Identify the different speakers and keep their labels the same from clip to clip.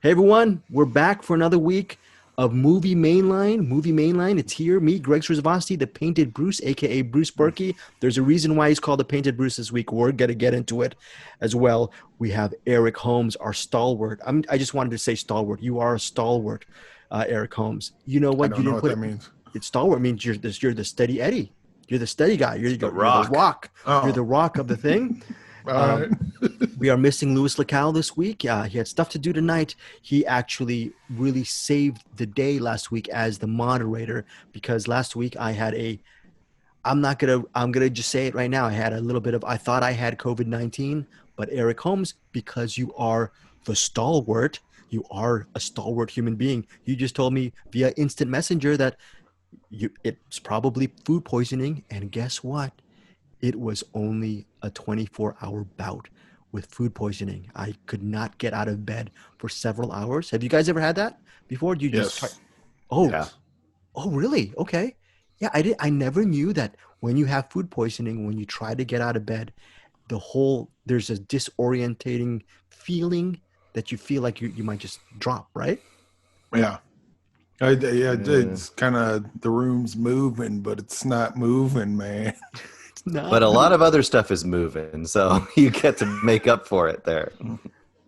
Speaker 1: Hey everyone, we're back for another week of Movie Mainline. Movie Mainline, it's here. Me, Greg Srisavasdi, the Painted Bruce, aka Bruce Purkey. There's a reason why he's called the Painted Bruce this week. We're gonna get into it as well. We have Eric Holmes, our stalwart. I just wanted to say stalwart. You are a stalwart, Eric Holmes. You know
Speaker 2: I
Speaker 1: what?
Speaker 2: don't
Speaker 1: You
Speaker 2: know
Speaker 1: didn't
Speaker 2: what
Speaker 1: put
Speaker 2: that
Speaker 1: it.
Speaker 2: means.
Speaker 1: It's stalwart means you're the steady Eddie. You're the steady guy. You're
Speaker 2: The
Speaker 1: the
Speaker 2: Rock.
Speaker 1: rock. You're
Speaker 2: Oh,
Speaker 1: the rock of the thing.
Speaker 2: all
Speaker 1: Um,
Speaker 2: right.
Speaker 1: we are missing Luis Lacau this week. He had stuff to do tonight. He actually really saved the day last week as the moderator because last week I had I'm gonna just say it right now. I had a little bit of I thought I had COVID-19, but Eric Holmes, because you are the stalwart, you are a stalwart human being. You just told me via instant messenger that it's probably food poisoning, and guess what? It was only a 24-hour bout with food poisoning. I could not get out of bed for several hours. Have you guys ever had that before? Do you just try?
Speaker 2: Yes.
Speaker 1: Oh,
Speaker 2: Yes.
Speaker 1: oh, really? Okay. Yeah, I did. I never knew that when you have food poisoning, when you try to get out of bed, there's a disorientating feeling that you feel like you might just drop, right?
Speaker 2: Yeah. Yeah,
Speaker 3: Yeah.
Speaker 2: it's kind of the room's moving, but it's not moving, man.
Speaker 1: It's not.
Speaker 3: But a lot of other stuff is moving, so you get to make up for it there.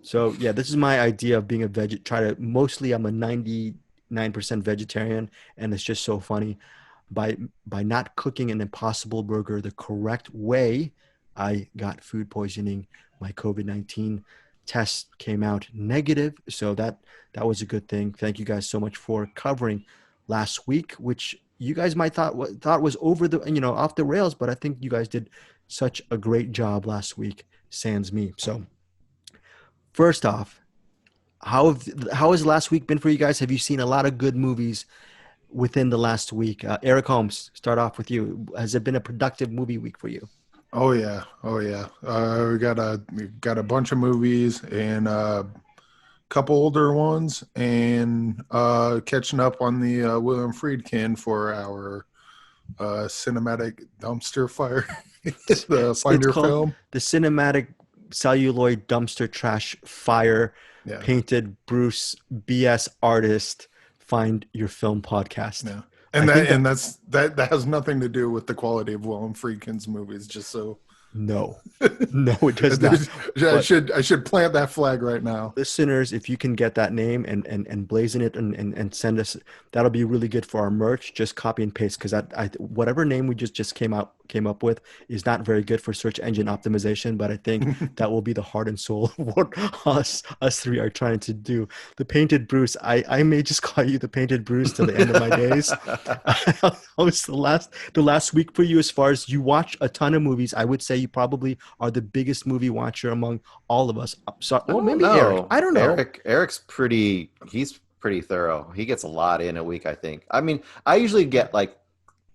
Speaker 1: So yeah, this is my idea of being a veg. Mostly I'm a 99% vegetarian, and it's just so funny. By not cooking an Impossible Burger the correct way, I got food poisoning. My COVID-19 test came out negative, so that was a good thing. Thank you guys so much for covering last week, which you guys might thought was over the off the rails, but I think you guys did such a great job last week, sans me. So first off, how has last week been for you guys? Have you seen a lot of good movies within the last week? Eric Holmes, start off with you. Has it been a productive movie week for you?
Speaker 2: Oh yeah. Oh yeah. We got a bunch of movies and a couple older ones, and catching up on the William Friedkin for our cinematic dumpster fire, the
Speaker 1: It's
Speaker 2: Finder
Speaker 1: called
Speaker 2: film.
Speaker 1: the Cinematic Celluloid Dumpster Trash Fire
Speaker 2: Yeah.
Speaker 1: Painted Bruce BS Artist Find Your Film podcast.
Speaker 2: Yeah.
Speaker 1: I
Speaker 2: And
Speaker 1: think
Speaker 2: that has nothing to do with the quality of Willem Friedkin's movies, just so
Speaker 1: no, no, it does not.
Speaker 2: I
Speaker 1: But
Speaker 2: should plant that flag right now.
Speaker 1: listeners, if you can get that name and blazon it and send us, that'll be really good for our merch. Just copy and paste, because I whatever name we just came up with is not very good for search engine optimization, but I think that will be the heart and soul of what us three are trying to do. The Painted Bruce, I may just call you the Painted Bruce till the end of my days. How was the last week for you? As far as you watch a ton of movies, I would say you probably are the biggest movie watcher among all of us. So,
Speaker 3: I
Speaker 1: well,
Speaker 3: don't
Speaker 1: maybe Eric.
Speaker 3: know.
Speaker 1: I don't know.
Speaker 3: Eric's he's pretty thorough. He gets a lot in a week, I think. I mean, I usually get like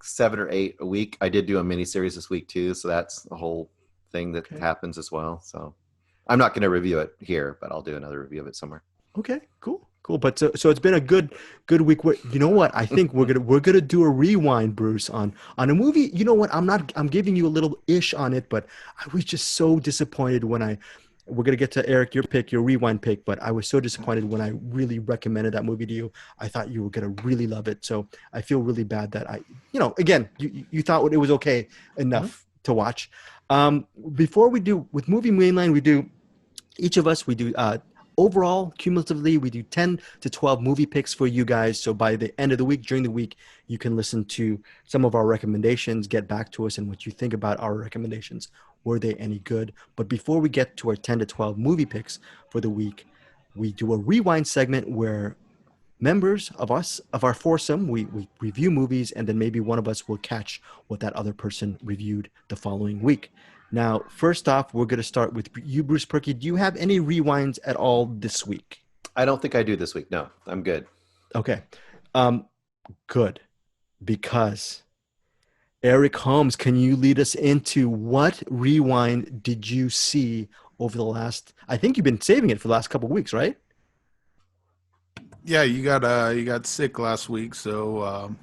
Speaker 3: 7 or 8 a week. I did do a mini series this week too, so that's the whole thing that
Speaker 1: Okay.
Speaker 3: happens as well. So I'm not going to review it here, but I'll do another review of it somewhere.
Speaker 1: Okay, cool. But so it's been a good week. You know what? I think we're gonna do a rewind, Bruce, on a movie. You know what? I'm giving you a little ish on it, but I was just so disappointed when we're gonna get to Eric, your rewind pick, but I was so disappointed when I really recommended that movie to you. I thought you were gonna really love it, so I feel really bad that again, you thought it was okay enough to watch. Before we do with Movie Mainline, each of us do overall, cumulatively, we do 10 to 12 movie picks for you guys. So by the end of the week, during the week, you can listen to some of our recommendations, get back to us and what you think about our recommendations. Were they any good? But before we get to our 10 to 12 movie picks for the week, we do a rewind segment where members of our foursome, we review movies, and then maybe one of us will catch what that other person reviewed the following week. Now, first off, we're going to start with you, Bruce Purkey. Do you have any rewinds at all this week?
Speaker 3: I don't think I do this week. No, I'm good.
Speaker 1: Okay. Good. Because Eric Holmes, can you lead us into what rewind did you see over the last, I think you've been saving it for the last couple of weeks, right?
Speaker 2: Yeah, you got sick last week, so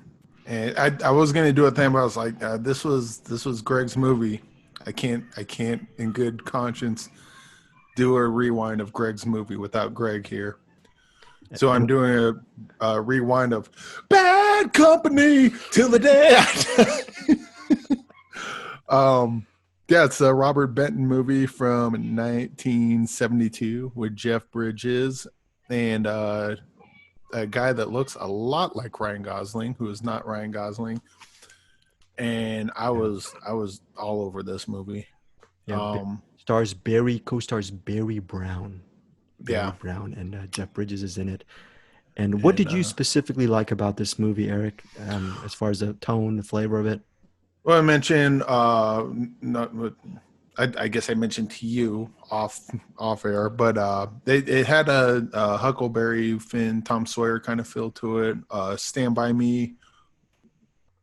Speaker 2: and I was gonna do a thing, but I was like, this was Greg's movie. I can't in good conscience do a rewind of Greg's movie without Greg here. So I'm
Speaker 1: And
Speaker 2: doing a rewind of Bad Company till the day. Yeah, it's a Robert Benton movie from 1972 with Jeff Bridges and a guy that looks a lot like Ryan Gosling, who is not Ryan Gosling. And I was all over this movie.
Speaker 1: yeah,
Speaker 2: Um,
Speaker 1: co-stars Barry Brown. Barry
Speaker 2: yeah,
Speaker 1: Brown and Jeff Bridges is in it. And what
Speaker 2: and
Speaker 1: did you specifically like about this movie, Eric? As far as the tone, the flavor of it?
Speaker 2: well, I mentioned not. I guess I mentioned to you off air, but it had a Huckleberry Finn, Tom Sawyer kind of feel to it. Stand by Me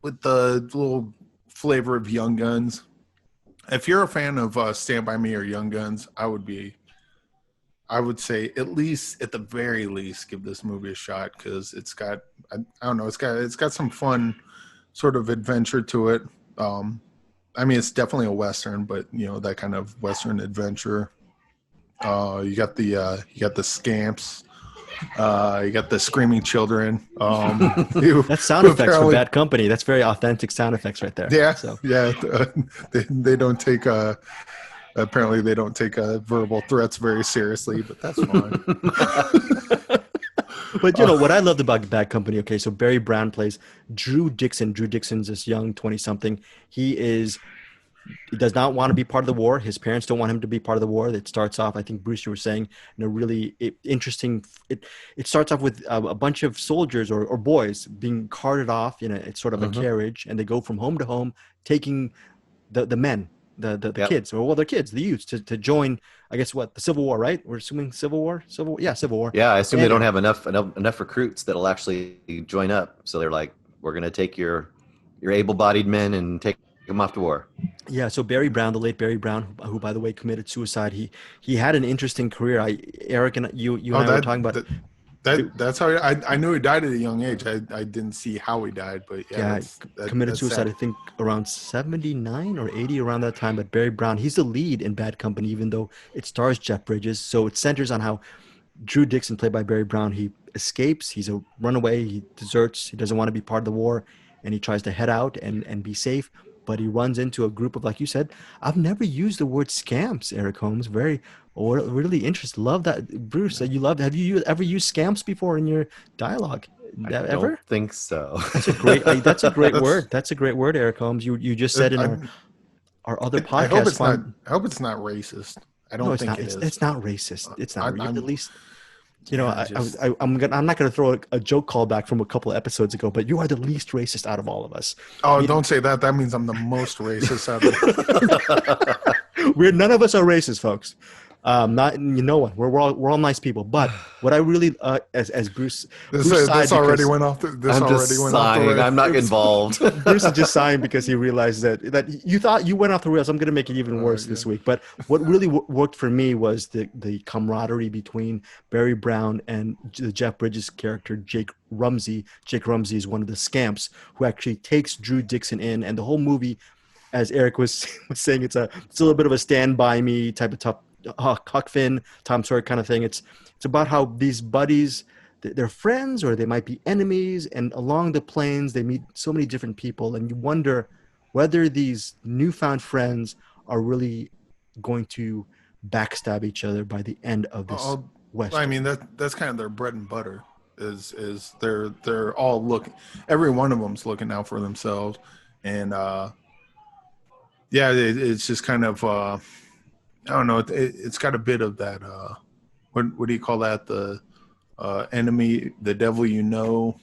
Speaker 2: with the little flavor of Young Guns. If you're a fan of Stand by Me or Young Guns, I would say at the very least give this movie a shot because it's got I don't know, it's got some fun sort of adventure to it. I mean, it's definitely a Western, but that kind of Western adventure. You got the scamps. You got the screaming children.
Speaker 1: That's sound effects for Bad Company. That's very authentic sound effects right there.
Speaker 2: Yeah,
Speaker 1: So
Speaker 2: yeah. They don't take apparently they don't take verbal threats very seriously, but that's fine.
Speaker 1: But what I loved about Bad Company, okay, so Barry Brown plays Drew Dixon. Drew Dixon's this young 20-something. He does not want to be part of the war. His parents don't want him to be part of the war. It starts off, I think Bruce, you were saying, in a really interesting. It starts off with a bunch of soldiers or boys being carted off in a sort of a carriage, and they go from home to home, taking the men, the kids, or they're kids, the youths, to join. I guess the Civil War, right? We're assuming Civil War. Civil War.
Speaker 3: Yeah, I assume they don't have enough recruits that'll actually join up. So they're like, we're going to take your able-bodied men and take them off to war.
Speaker 1: Yeah, so Barry Brown, the late Barry Brown, who by the way committed suicide, he had an interesting career. Eric and you and I were talking about.
Speaker 2: That's how I knew he died at a young age. I didn't see how he died, but
Speaker 1: committed suicide.
Speaker 2: sad.
Speaker 1: I think around 79 or 80, around that time. But Barry Brown, he's the lead in Bad Company, even though it stars Jeff Bridges. So it centers on how Drew Dixon, played by Barry Brown, he escapes. He's a runaway. He deserts. He doesn't want to be part of the war, and he tries to head out and be safe. But he runs into a group of, like you said, I've never used the word scamps, Eric Holmes. Really interesting. Love that, Bruce. Have you ever used scamps before in your dialogue?
Speaker 3: I don't think so.
Speaker 1: That's a great. That's a great word. That's a great word, Eric Holmes. You just said in our other podcast.
Speaker 2: I hope it's not racist. I don't think it is.
Speaker 1: It's not racist. It's not. At least. I'm not going to throw a joke call back from a couple of episodes ago, but you are the least racist out of all of us.
Speaker 2: Oh, don't say that. That means I'm the most racist out of
Speaker 1: None of us are racist, folks. Not what. We're all nice people. But what I really as Bruce,
Speaker 2: this already went off the. This
Speaker 3: I'm
Speaker 2: already
Speaker 3: just
Speaker 2: went
Speaker 3: sighing.
Speaker 2: off the.
Speaker 3: I'm not involved.
Speaker 1: Bruce is just sighing because he realized that you thought you went off the rails. I'm going to make it even worse this week. But what really worked for me was the camaraderie between Barry Brown and the Jeff Bridges character, Jake Rumsey. Jake Rumsey is one of the scamps who actually takes Drew Dixon in, and the whole movie, as Eric was saying, it's a little bit of a Stand By Me type of tough. Huck Finn, Tom Sawyer kind of thing. It's about how these buddies, they're friends or they might be enemies, and along the plains they meet so many different people, and you wonder whether these newfound friends are really going to backstab each other by the end of this West.
Speaker 2: I mean that's kind of their bread and butter. Is they're all looking. Every one of them's looking out for themselves, and it's just kind of. I don't know. It's got a bit of that. What do you call that? The enemy, the devil you know,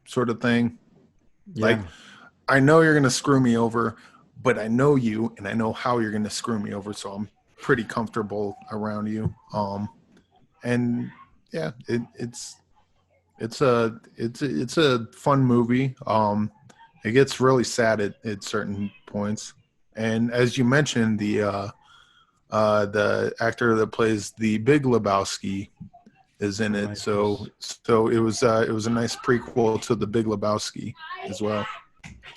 Speaker 2: sort of thing. Yeah. Like, I know you're gonna screw me over, but I know you, and I know how you're gonna screw me over. So I'm pretty comfortable around you. And yeah, it's a fun movie. It gets really sad at certain points, and as you mentioned, the actor that plays the Big Lebowski is in it. Right. So it was a nice prequel to the Big Lebowski as well.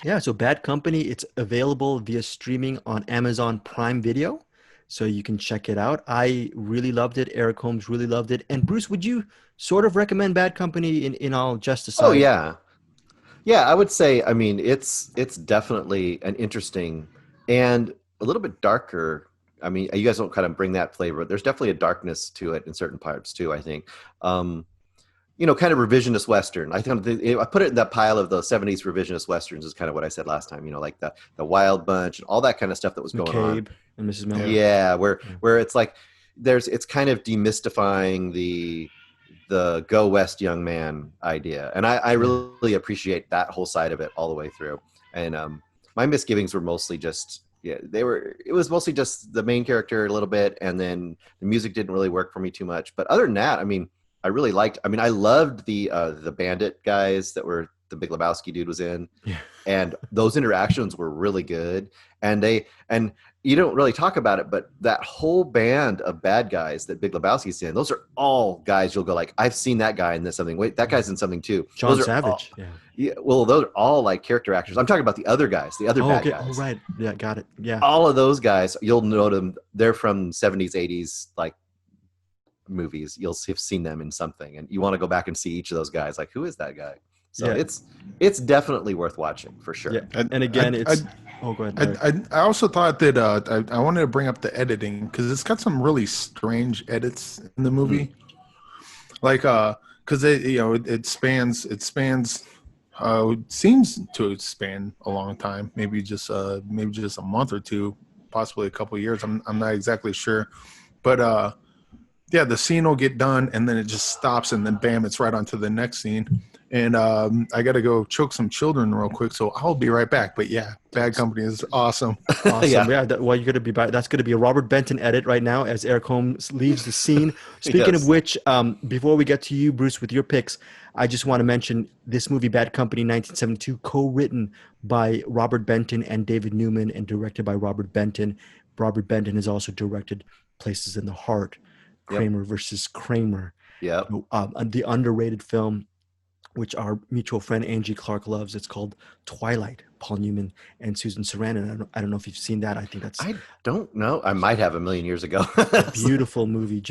Speaker 1: Yeah. So Bad Company, it's available via streaming on Amazon Prime Video. so you can check it out. I really loved it. Eric Holmes really loved it. And Bruce, would you sort of recommend Bad Company in all just
Speaker 3: Oh
Speaker 1: aside?
Speaker 3: yeah, yeah. I would say. I mean, it's definitely an interesting and a little bit darker. I mean, you guys don't kind of bring that flavor. There's definitely a darkness to it in certain parts too. I think. Kind of revisionist Western. I put it in that pile of the '70s revisionist Westerns is kind of what I said last time. Like the Wild Bunch and all that kind of stuff that was going on.
Speaker 1: McCabe and Mrs. Miller.
Speaker 2: Yeah.
Speaker 3: Yeah,
Speaker 1: Yeah.
Speaker 3: where it's like it's kind of demystifying the go west young man idea, and I really appreciate that whole side of it all the way through. And my misgivings were mostly just it was mostly just the main character a little bit, and then the music didn't really work for me too much. But other than that, I mean, I loved the bandit guys that were the Big Lebowski dude was in,
Speaker 1: Yeah.
Speaker 3: and those interactions were really good. And you don't really talk about it, but that whole band of bad guys that Big Lebowski's in, those are all guys you'll go like, I've seen that guy in this something. Wait, that guy's in something too.
Speaker 1: John
Speaker 3: Those are all-
Speaker 1: Savage. Yeah.
Speaker 3: yeah, well, those are all like character actors. I'm talking about the other guys, the other
Speaker 1: Oh,
Speaker 3: bad
Speaker 1: okay.
Speaker 3: guys.
Speaker 1: Oh, right. Yeah, got it. Yeah.
Speaker 3: All of those guys, you'll know them. They're from '70s, '80s, like movies. You'll have seen them in something, and you want to go back and see each of those guys. Like, who is that guy? So
Speaker 1: Yeah.
Speaker 3: it's definitely worth watching for sure.
Speaker 1: Yeah. And again, it's. Oh, go ahead. Larry.
Speaker 2: I also thought that I wanted to bring up the editing because it's got some really strange edits in the movie, like because it spans seems to span a long time, maybe just a month or two, possibly a couple of years. I'm not exactly sure, but yeah, the scene will get done and then it just stops and then bam, it's right onto the next scene. And I got to go choke some children real quick, so I'll be right back. But yeah, Bad Company is awesome.
Speaker 1: Awesome.
Speaker 3: Yeah.
Speaker 1: Yeah. Well, you're going to be back. That's going to be a Robert Benton edit right now as Eric Holmes leaves the scene. Speaking
Speaker 3: Yes.
Speaker 1: of which, before we get to you, Bruce, with your picks, I just want to mention this movie, Bad Company, 1972, co-written by Robert Benton and David Newman and directed by Robert Benton. Robert Benton has also directed Places in the Heart,
Speaker 3: Yep.
Speaker 1: Kramer versus Kramer,
Speaker 3: Yep.
Speaker 1: the underrated film, which our mutual friend Angie Clark loves. It's called Twilight, Paul Newman and Susan Sarandon. I don't know if you've seen that. I think that's
Speaker 3: I don't know. I might have a million years ago.
Speaker 1: a beautiful movie,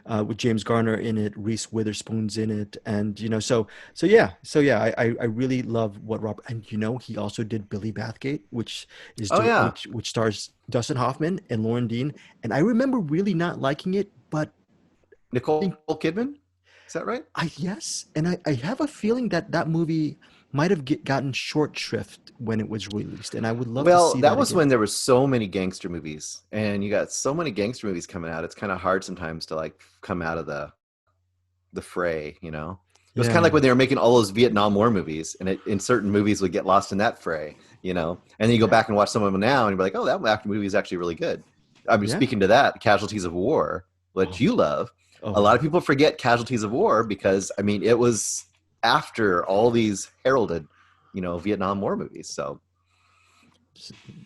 Speaker 1: with James Garner in it, Reese Witherspoon's in it, and so yeah. I really love what Rob, and he also did Billy Bathgate, which is
Speaker 3: Oh, yeah.
Speaker 1: which stars Dustin Hoffman and Lauren Dean, and I remember really not liking it, but
Speaker 3: Nicole Kidman, is that right?
Speaker 1: yes, and I have a feeling that movie might have gotten short shrift when it was released, and I would love to see
Speaker 3: that was
Speaker 1: again.
Speaker 3: when there was so many gangster movies, and you got so many gangster movies coming out. It's kind of hard sometimes to like come out of the fray. It was kind of like when they were making all those Vietnam War movies, and in certain movies would get lost in that fray. And then you go back and watch some of them now, and you're like, oh, that movie is actually really good. I mean,
Speaker 1: Yeah.
Speaker 3: speaking to that, Casualties of War, which you love.
Speaker 1: Oh.
Speaker 3: A lot of people forget Casualties of War because, I mean, it was after all these heralded, Vietnam War movies. So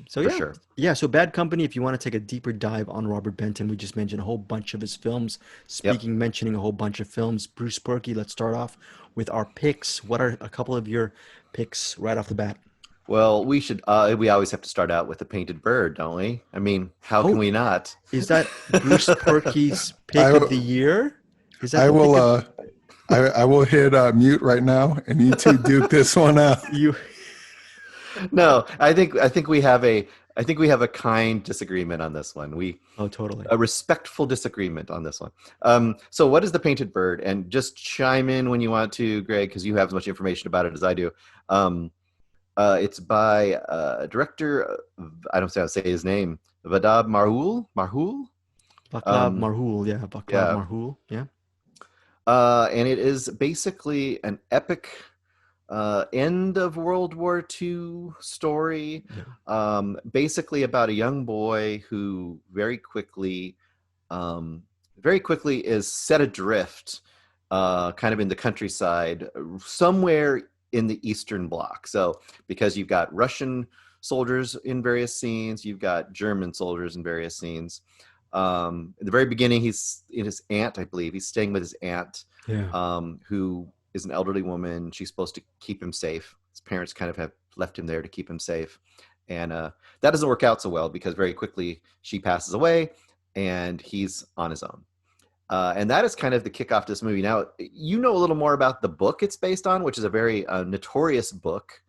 Speaker 1: So
Speaker 3: for
Speaker 1: yeah,
Speaker 3: sure.
Speaker 1: yeah. So Bad Company. If you want to take a deeper dive on Robert Benton, we just mentioned a whole bunch of his films. Mentioning a whole bunch of films. Bruce Purkey. Let's start off with our picks. What are a couple of your picks right off the bat?
Speaker 3: Well, we should. We always have to start out with the painted bird, don't we? I mean, how can we not?
Speaker 1: Is that Bruce Purkey's pick of the year? Is that
Speaker 2: I
Speaker 1: the pick
Speaker 2: will
Speaker 1: of-
Speaker 2: I will hit mute right now, and you two duke this one out.
Speaker 1: you?
Speaker 3: No, I think we have a kind disagreement on this one.
Speaker 1: Oh, totally.
Speaker 3: A respectful disagreement on this one. So what is the painted bird? And just chime in when you want to, Greg, because you have as much information about it as I do. It's by director. I don't know how to say his name. Vadab Marhul.
Speaker 1: Vaclav Marhul. Yeah, Vaclav Marhul. Yeah.
Speaker 3: And it is basically an epic end of World War II story, basically about a young boy who very quickly is set adrift, kind of in the countryside, somewhere in the Eastern Bloc. So because you've got Russian soldiers in various scenes, you've got German soldiers in various scenes. At the very beginning, he's in his aunt, I believe. He's staying with his aunt, who is an elderly woman. She's supposed to keep him safe. His parents kind of have left him there to keep him safe. And that doesn't work out so well because very quickly she passes away. and he's on his own. And that is kind of the kickoff to this movie. Now, you know a little more about the book it's based on, which is a very notorious book.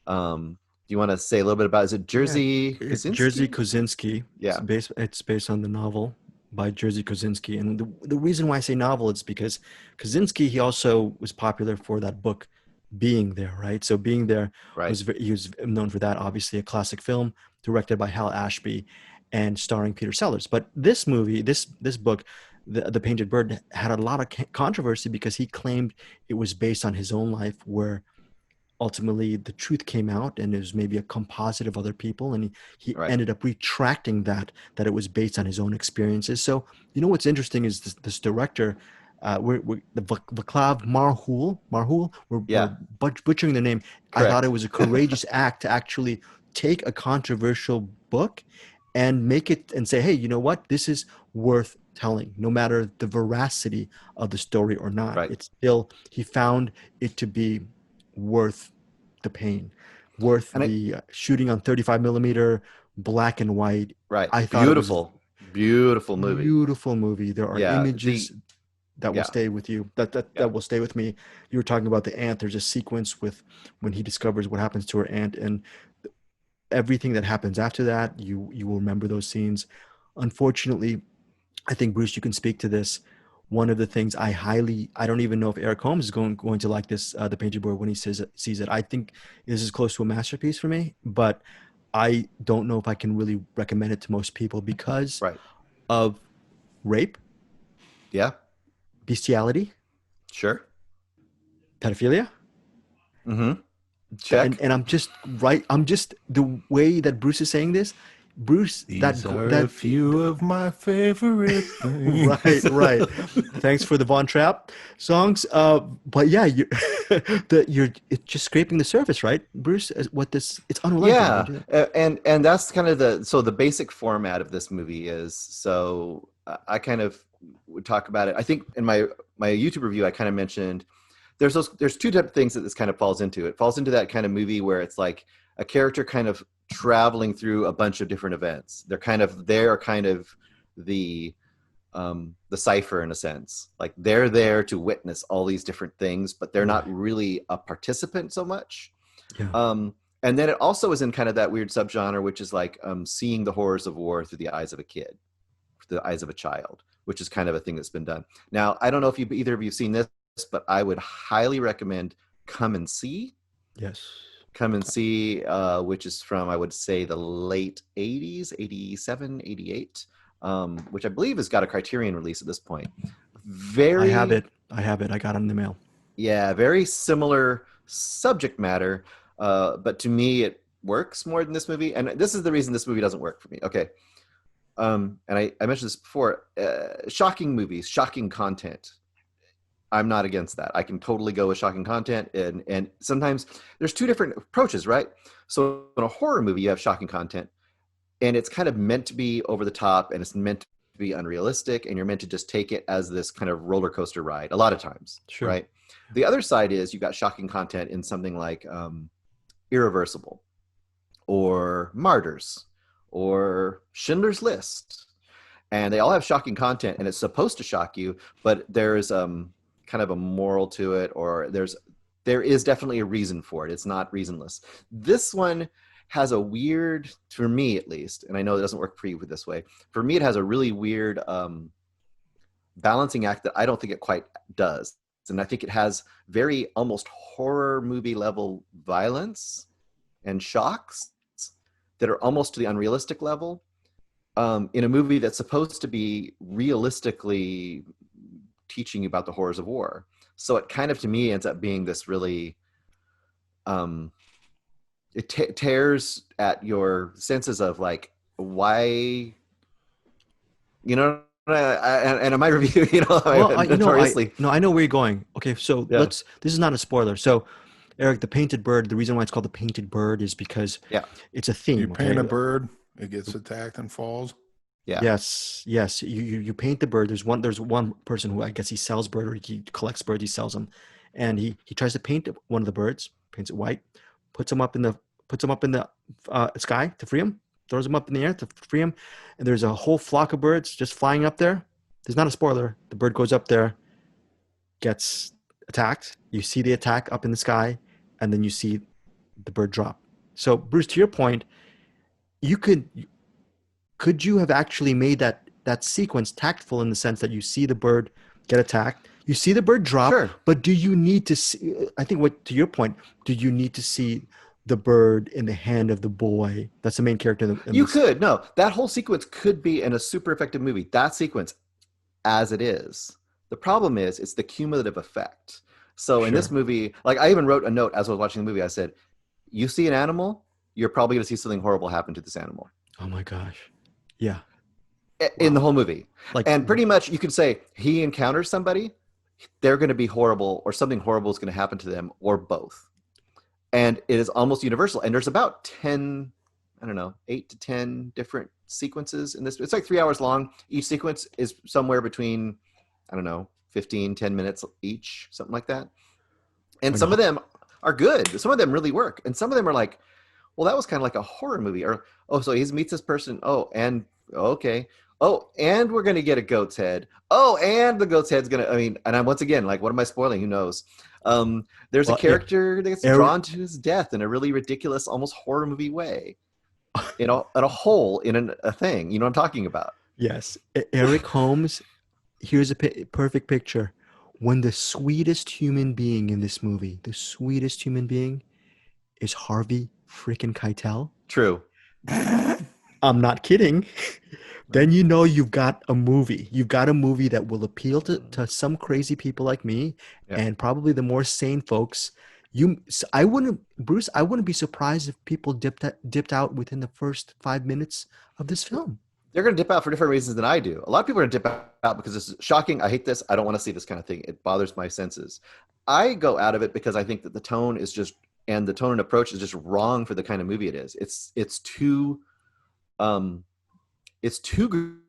Speaker 3: Do you want to say a little bit about, is it Jerzy Kosinski?
Speaker 1: Jerzy Kosinski.
Speaker 3: Yeah.
Speaker 1: It's based on the novel by Jerzy Kosinski. And the reason why I say novel is because Kosinski, he also was popular for that book, Being There, right? So Being There,
Speaker 3: Right.
Speaker 1: he was known for that, obviously a classic film directed by Hal Ashby and starring Peter Sellers. But this movie, this book, the Painted Bird, had a lot of controversy because he claimed it was based on his own life, where ultimately the truth came out and it was maybe a composite of other people, and he
Speaker 3: Right.
Speaker 1: ended up retracting that it was based on his own experiences. So what's interesting is this director, the Vaclav Marhul, we're butchering the name.
Speaker 3: Correct.
Speaker 1: I thought it was a courageous act to actually take a controversial book and make it and say, hey, you know what, this is worth telling, no matter the veracity of the story or not.
Speaker 3: Right.
Speaker 1: It's still, he found it to be worth the pain, worth the shooting on 35 millimeter, black and white.
Speaker 3: Right.
Speaker 1: I thought
Speaker 3: beautiful movie.
Speaker 1: Beautiful movie. There are images that will stay with you. That will stay with me. You were talking about the aunt. There's a sequence with when he discovers what happens to her aunt, and everything that happens after that, you will remember those scenes. Unfortunately, I think, Bruce, you can speak to this. One of the things I don't even know if Eric Holmes is going to like this, The Painted Bird, when he sees it. I think this is close to a masterpiece for me, but I don't know if I can really recommend it to most people because of rape, bestiality, pedophilia.
Speaker 3: Mm-hmm. Check.
Speaker 1: And I'm just the way that Bruce is saying this. Bruce,
Speaker 2: these are a few of my favorite things.
Speaker 1: right. Thanks for the Von Trapp songs. But yeah, it's just scraping the surface, right, Bruce? It's unrelenting.
Speaker 3: Yeah, and that's kind of the basic format of this movie is. So I kind of would talk about it. I think in my YouTube review, I kind of mentioned there's two types of things that this kind of falls into. It falls into that kind of movie where it's like a character kind of traveling through a bunch of different events. They're kind of the cipher in a sense. Like they're there to witness all these different things, but they're not really a participant so much.
Speaker 1: Yeah.
Speaker 3: And then it also is in kind of that weird subgenre, which is like seeing the horrors of war through the eyes of a kid, through the eyes of a child, which is kind of a thing that's been done. Now, I don't know if either of you have seen this, but I would highly recommend Come and See.
Speaker 1: Yes.
Speaker 3: Come and See, which is from, I would say, the late 80s, 87, 88, which I believe has got a Criterion release at this point. I
Speaker 1: have it. I got it in the mail. Yeah,
Speaker 3: very similar subject matter, but to me, it works more than this movie. And this is the reason this movie doesn't work for me. Okay. And I mentioned this before. Shocking movies, shocking content. I'm not against that. I can totally go with shocking content. And sometimes there's two different approaches, right? So in a horror movie, you have shocking content and it's kind of meant to be over the top and it's meant to be unrealistic. And you're meant to just take it as this kind of roller coaster ride a lot of times, right? The other side is you've got shocking content in something like Irreversible or Martyrs or Schindler's List. And they all have shocking content and it's supposed to shock you, but there's kind of a moral to it, or there is definitely a reason for it. It's not reasonless. This one has a weird, for me at least, and I know it doesn't work for you this way. For me, it has a really weird balancing act that I don't think it quite does. And I think it has very almost horror movie level violence and shocks that are almost to the unrealistic level in a movie that's supposed to be realistically teaching you about the horrors of war. So it kind of, to me, ends up being this really, it tears at your senses of like, why, you know, and in my review, you know, notoriously.
Speaker 1: I know where you're going. Okay, so this is not a spoiler. So Eric, the Painted Bird, the reason why it's called the Painted Bird is because it's a theme.
Speaker 2: You paint a bird, it gets attacked and falls.
Speaker 3: Yeah.
Speaker 1: Yes. You paint the bird. There's one person who I guess he sells bird, or he collects birds. He sells them, and he tries to paint one of the birds, paints it white, puts them up in the sky to free him, throws them up in the air to free him. And there's a whole flock of birds just flying up there. There's not a spoiler. The bird goes up there, gets attacked. You see the attack up in the sky, and then you see the bird drop. So, Bruce, to your point, you could you have actually made that sequence tactful in the sense that you see the bird get attacked, you see the bird drop,
Speaker 3: Sure.
Speaker 1: but do you need to see, I think to your point, do you need to see the bird in the hand of the boy that's the main character
Speaker 3: You could. No, that whole sequence could be in a super effective movie. That sequence as it is. The problem is it's the cumulative effect. So in this movie, like I even wrote a note as I was watching the movie. I said, you see an animal, you're probably going to see something horrible happen to this animal.
Speaker 1: Oh my gosh. Yeah.
Speaker 3: In the whole movie.
Speaker 1: Like,
Speaker 3: and pretty much you could say he encounters somebody, they're going to be horrible or something horrible is going to happen to them or both. And it is almost universal. And there's about 10, I don't know, 8 to 10 different sequences in this. It's like 3 hours long. Each sequence is somewhere between, I don't know, 15, 10 minutes each, something like that. And some of them are good. Some of them really work. And some of them are like, well, that was kind of like a horror movie. Or, oh, so he meets this person. Oh, and okay. Oh, and we're going to get a goat's head. Oh, and the goat's head's going to, I mean, and I'm once again, like, what am I spoiling? Who knows? There's a character that gets drawn to his death in a really ridiculous, almost horror movie way. In a hole in a thing. You know what I'm talking about?
Speaker 1: Yes. Eric Holmes, here's a perfect picture. When the sweetest human being in this movie, the sweetest human being is Harvey freaking Keitel.
Speaker 3: True.
Speaker 1: I'm not kidding. Then you know you've got a movie. You've got a movie that will appeal to some crazy people like me and probably the more sane folks. I wouldn't be surprised if people dipped out within the first 5 minutes of this film.
Speaker 3: They're going to dip out for different reasons than I do. A lot of people are going to dip out because it's shocking. I hate this. I don't want to see this kind of thing. It bothers my senses. I go out of it because I think that the tone is just, and the tone and approach is just wrong for the kind of movie it is. It's too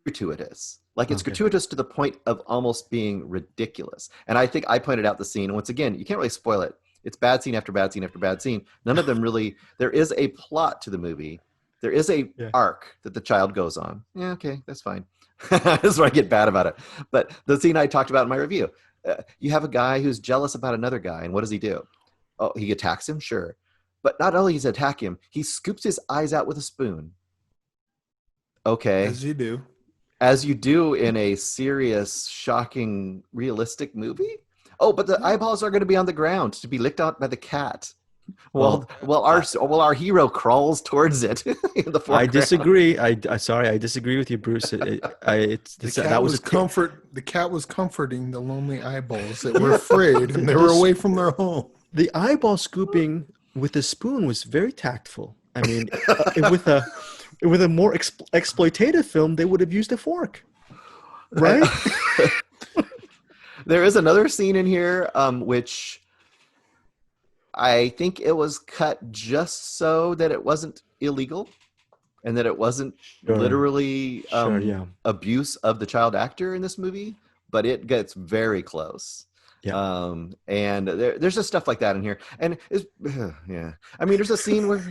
Speaker 3: gratuitous. Like it's gratuitous to the point of almost being ridiculous. And I think I pointed out the scene. Once again, you can't really spoil it. It's bad scene after bad scene after bad scene. None of them really, there is a plot to the movie. There is a arc that the child goes on. Yeah, okay, that's fine. That's where I get bad about it. But the scene I talked about in my review, you have a guy who's jealous about another guy, and what does he do? Oh, he attacks him? Sure. But not only does he attack him, he scoops his eyes out with a spoon. Okay.
Speaker 2: As you do.
Speaker 3: As you do in a serious, shocking, realistic movie? Oh, but the eyeballs are going to be on the ground to be licked out by the cat. Well, our hero crawls towards it in the foreground.
Speaker 1: I disagree. I disagree with you, Bruce. The
Speaker 2: cat was comforting the lonely eyeballs that were afraid and they were away from their home.
Speaker 1: The eyeball scooping with a spoon was very tactful. I mean, with a more exploitative film, they would have used a fork, right?
Speaker 3: There is another scene in here, which I think it was cut just so that it wasn't illegal and that it wasn't literally abuse of the child actor in this movie, but it gets very close. Yeah. And there's just stuff like that in here. And I mean, there's a scene where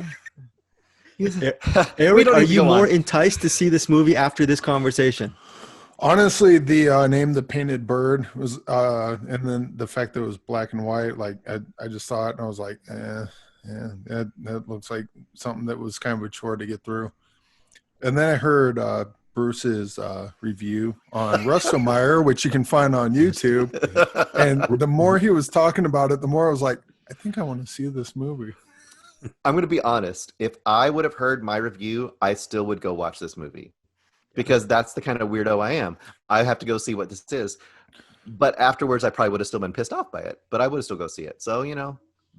Speaker 1: Eric, are you more enticed to see this movie after this conversation?
Speaker 2: Honestly, the name "The Painted Bird" was, and then the fact that it was black and white. Like I just saw it and I was like, that looks like something that was kind of a chore to get through. And then I heard Bruce's review on Russellmeyer, which you can find on YouTube. And the more he was talking about it, the more I was like, I think I want to see this movie.
Speaker 3: I'm going to be honest. If I would have heard my review, I still would go watch this movie. Because that's the kind of weirdo I am. I have to go see what this is. But afterwards, I probably would have still been pissed off by it. But I would have still go see it. So,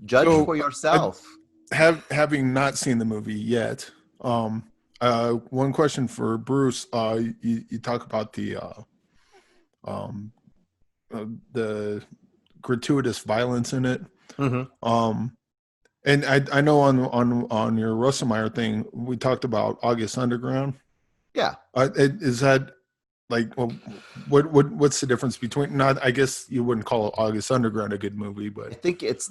Speaker 3: judge for yourself.
Speaker 2: Having not seen the movie yet, one question for Bruce. You talk about the gratuitous violence in it. Mm-hmm. And I know on your Russellmeyer thing, we talked about August Underground.
Speaker 3: Yeah.
Speaker 2: Is that like, well, what's the difference between, I guess you wouldn't call August Underground a good movie, but
Speaker 3: I think it's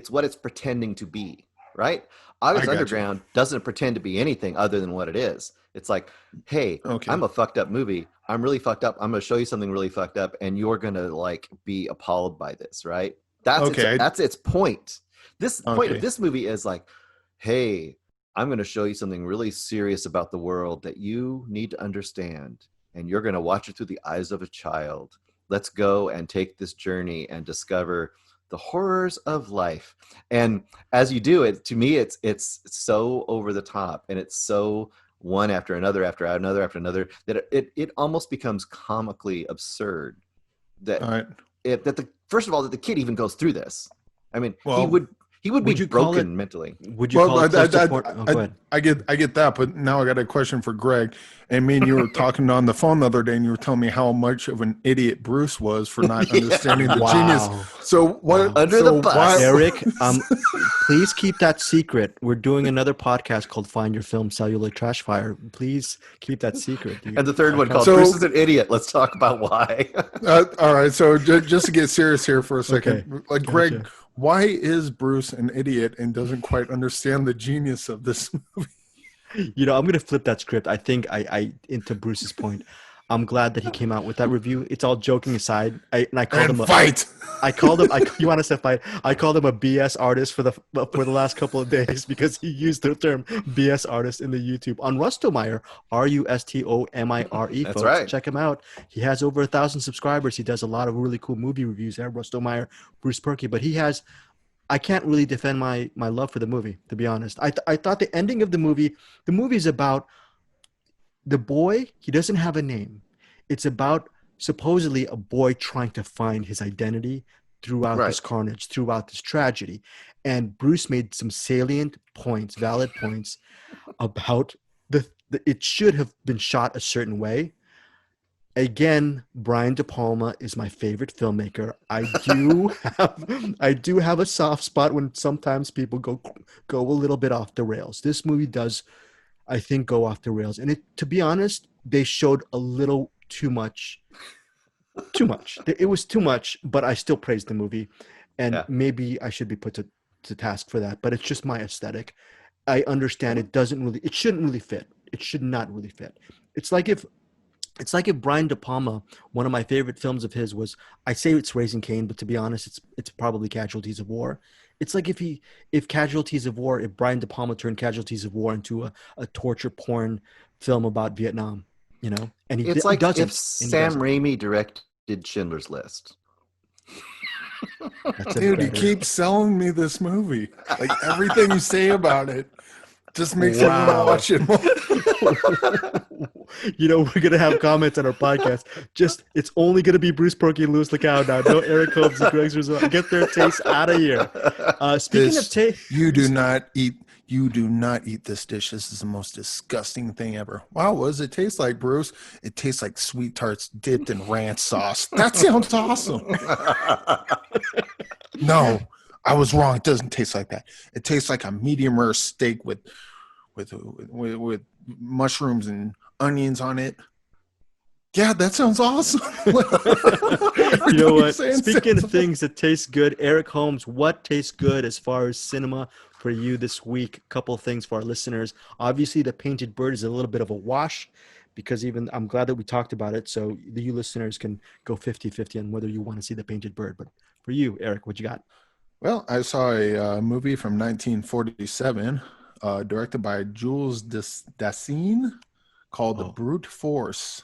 Speaker 3: what it's pretending to be. right?
Speaker 2: I
Speaker 3: August
Speaker 2: got you.
Speaker 3: Underground doesn't pretend to be anything other than what it is. It's like, hey,
Speaker 2: Okay.
Speaker 3: I'm a fucked up movie. I'm really fucked up. I'm going to show you something really fucked up, and you're going to like be appalled by this, right?
Speaker 2: Okay.
Speaker 3: That's its point. This point of
Speaker 2: Okay.
Speaker 3: this movie is like, hey, I'm going to show you something really serious about the world that you need to understand, and you're going to watch it through the eyes of a child. Let's go and take this journey and discover the horrors of life. And as you do it, to me, it's so over the top, and it's so one after another after another after another that it almost becomes comically absurd.
Speaker 2: All
Speaker 3: That
Speaker 2: right.
Speaker 3: that the first of all that the kid even goes through this. I mean,
Speaker 2: Well,
Speaker 3: he would be
Speaker 1: Would you call it?
Speaker 3: broken mentally.
Speaker 1: Would you
Speaker 2: Well,
Speaker 1: call it close to porn? Oh, go ahead.
Speaker 2: I get that, but now I got a question for Greg. And me and you were talking on the phone the other day, and you were telling me how much of an idiot Bruce was for not
Speaker 3: Yeah.
Speaker 2: understanding the
Speaker 1: Wow.
Speaker 2: genius. So what?
Speaker 1: Wow.
Speaker 3: Under
Speaker 2: so
Speaker 3: the bus.
Speaker 2: why-
Speaker 1: Eric, please keep that secret. We're doing another podcast called Find Your Film Celluloid Trash Fire. Please keep that secret.
Speaker 3: And the third one called
Speaker 2: So-
Speaker 3: Bruce is an idiot. Let's talk about why.
Speaker 2: all right. So just to get serious here for a second,
Speaker 1: Okay,
Speaker 2: like Greg,
Speaker 1: gotcha.
Speaker 2: why is Bruce an idiot and doesn't quite understand the genius of this movie?
Speaker 1: You know, I'm gonna flip that script. I think I into Bruce's point. I'm glad that he came out with that review. It's all joking aside. I called
Speaker 2: And
Speaker 1: him
Speaker 2: fight.
Speaker 1: I called him. You want us to fight? I called him a BS artist for the last couple of days because he used the term BS artist in the YouTube on Rustomire, Rustomire.
Speaker 3: That's
Speaker 1: Folks,
Speaker 3: right.
Speaker 1: check him out. He has over 1,000 subscribers. He does a lot of really cool movie reviews there. Rustomire, Bruce Purkey, but he has. I can't really defend my love for the movie, to be honest. I thought the ending of the movie is about the boy. He doesn't have a name. It's about supposedly a boy trying to find his identity throughout
Speaker 3: Right.
Speaker 1: this carnage, throughout this tragedy. And Bruce made some salient points, valid points about the it should have been shot a certain way. Again, Brian De Palma is my favorite filmmaker. I do have a soft spot when sometimes people go a little bit off the rails. This movie does, I think, go off the rails. And to be honest, they showed a little too much. Too much. It was too much, but I still praise the movie. And
Speaker 3: Yeah.
Speaker 1: maybe I should be put to task for that. But it's just my aesthetic. I understand it shouldn't really fit. It should not really fit. It's like if Brian De Palma, one of my favorite films of his was, I say it's Raising Cain, but to be honest, it's probably Casualties of War. It's like if Brian De Palma turned Casualties of War into a torture porn film about Vietnam, you know, and
Speaker 3: It's like
Speaker 1: doesn't.
Speaker 3: if Sam Raimi directed Schindler's List.
Speaker 1: That's a
Speaker 2: Dude, you
Speaker 1: better-
Speaker 2: keep selling me this movie. Like everything you say about it just makes me want to
Speaker 1: Wow.
Speaker 2: watch it more.
Speaker 1: You know, we're gonna have comments on our podcast. It's only gonna be Bruce Purkey and Luis Lacau now. No Eric Holmes and Greg Srisavasdi. Get their taste out of here. Speaking of taste,
Speaker 2: You do not eat this dish. This is the most disgusting thing ever. Wow, what does it taste like, Bruce? It tastes like sweet tarts dipped in ranch sauce. That sounds awesome. No, I was wrong. It doesn't taste like that. It tastes like a medium rare steak with mushrooms and onions on it. Yeah, that sounds awesome.
Speaker 1: you know what?
Speaker 2: Saying
Speaker 1: Speaking
Speaker 2: sounds
Speaker 1: of things that taste good, Eric Holmes, what tastes good as far as cinema for you this week? A couple of things for our listeners. Obviously, The Painted Bird is a little bit of a wash because I'm glad that we talked about it. So you listeners can go 50-50 on whether you want to see The Painted Bird. But for you, Eric, what you got?
Speaker 2: Well, I saw a movie from 1947 directed by Jules Dassin called The Brute Force.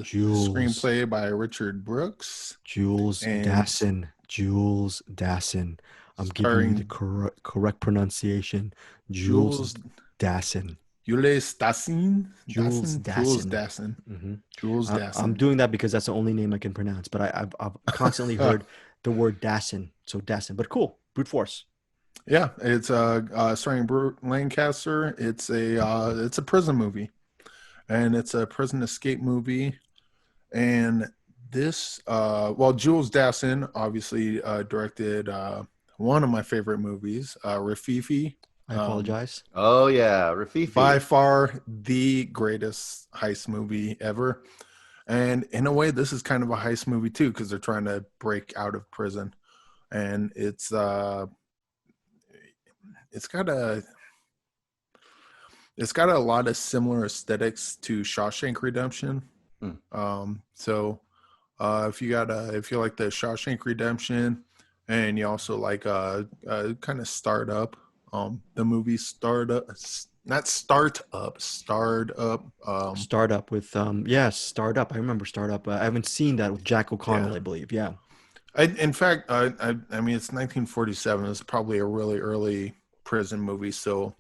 Speaker 1: Jules.
Speaker 2: Screenplay by Richard Brooks.
Speaker 1: Jules
Speaker 2: And-
Speaker 1: Dassin. Jules Dassin. I'm giving you the correct pronunciation. Jules Dassin.
Speaker 2: Jules Dassin.
Speaker 1: Jules
Speaker 2: Jules
Speaker 1: Dassin.
Speaker 2: Dassin.
Speaker 1: Mm-hmm.
Speaker 2: Jules Dassin.
Speaker 1: I'm doing that because that's the only name I can pronounce. But I've constantly heard the word Dassin. So Dassin. But cool. Brute Force.
Speaker 2: Yeah, it's starring Burt Lancaster. It's a prison movie, and it's a prison escape movie. And this, Jules Dassin obviously directed one of my favorite movies, Rafifi.
Speaker 1: I apologize.
Speaker 3: Oh yeah, Rafifi.
Speaker 2: By far the greatest heist movie ever. And in a way, this is kind of a heist movie too, because they're trying to break out of prison. And it's it's got a lot of similar aesthetics to Shawshank Redemption. So if you like the Shawshank Redemption, and you also like kind of Startup, the movie Startup, not Startup, Startup.
Speaker 1: Startup with Startup. I remember Startup. I haven't seen that with Jack O'Connell,
Speaker 2: Yeah.
Speaker 1: I believe. Yeah.
Speaker 2: In fact, I mean, it's 1947. It's probably a really early prison movie, so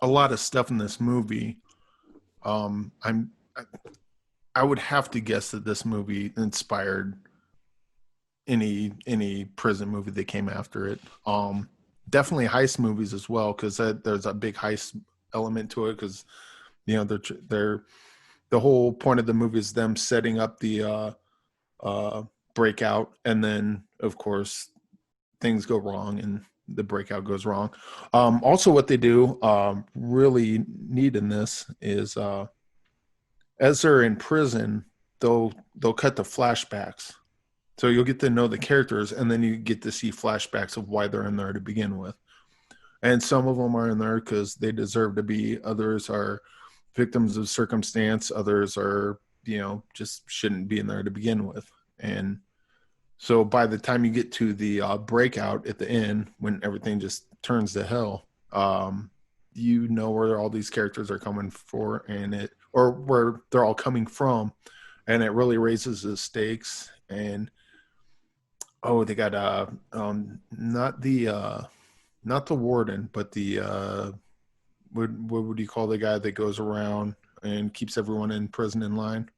Speaker 2: a lot of stuff in this movie. I would have to guess that this movie inspired any prison movie that came after it. Definitely heist movies as well, because there's a big heist element to it. Because they're the whole point of the movie is them setting up the breakout, and then of course things go wrong and the breakout goes wrong. Also, what they do really neat in this is as they're in prison, they'll cut the flashbacks. So you'll get to know the characters, and then you get to see flashbacks of why they're in there to begin with. And some of them are in there because they deserve to be. Others are victims of circumstance. Others are, just shouldn't be in there to begin with. And so by the time you get to the breakout at the end, when everything just turns to hell, you know where all these characters are coming for, or where they're all coming from, and it really raises the stakes. And they got not the warden, but the what would you call the guy that goes around and keeps everyone in prison in line?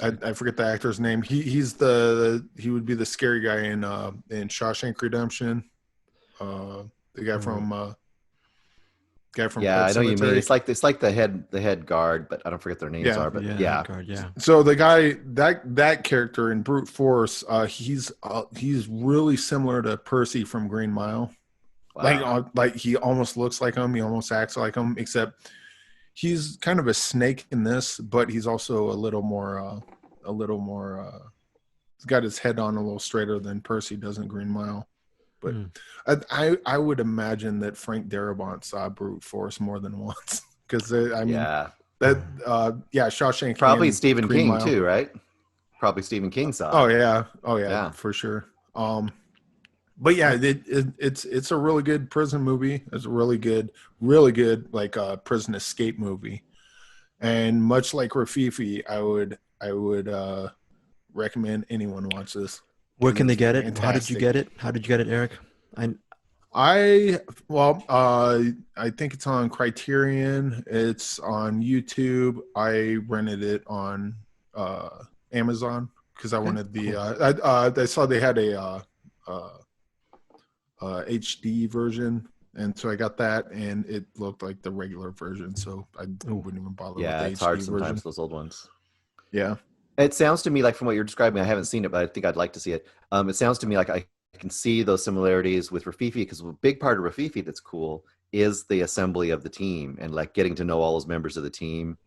Speaker 2: I forget the actor's name. He would be the scary guy in Shawshank Redemption. The guy from Pet
Speaker 3: I know you mean.
Speaker 2: Sematary.
Speaker 3: It's like the head guard, but I don't forget their names are. But yeah.
Speaker 1: Guard, yeah.
Speaker 2: So the guy that character in Brute Force, he's really similar to Percy from Green Mile.
Speaker 3: Wow.
Speaker 2: Like he almost looks like him. He almost acts like him, except he's kind of a snake in this, but he's also a little more. He's got his head on a little straighter than Percy does in Green Mile. But I would imagine that Frank Darabont saw Brute Force more than once, because Shawshank.
Speaker 3: Probably Stephen
Speaker 2: Green
Speaker 3: King
Speaker 2: Mile.
Speaker 3: too, right? Probably Stephen King saw it.
Speaker 2: Oh yeah, for sure. But yeah, it's a really good prison movie. It's a really good like prison escape movie. And much like Rafifi, I would recommend anyone watch this.
Speaker 1: Where can they get it?
Speaker 2: Fantastic.
Speaker 1: How did you get it? How did you get it, Eric?
Speaker 2: I think it's on Criterion. It's on YouTube. I rented it on Amazon because I wanted the. I saw they had a HD version, and so I got that, and it looked like the regular version, so I wouldn't even bother.
Speaker 3: Yeah,
Speaker 2: with
Speaker 3: it's
Speaker 2: the
Speaker 3: hard
Speaker 2: HD
Speaker 3: sometimes,
Speaker 2: version.
Speaker 3: those old ones.
Speaker 2: Yeah.
Speaker 3: It sounds to me like, from what you're describing, I haven't seen it, but I think I'd like to see it. It sounds to me like I can see those similarities with Rafifi, because a big part of Rafifi that's cool is the assembly of the team and like getting to know all those members of the team.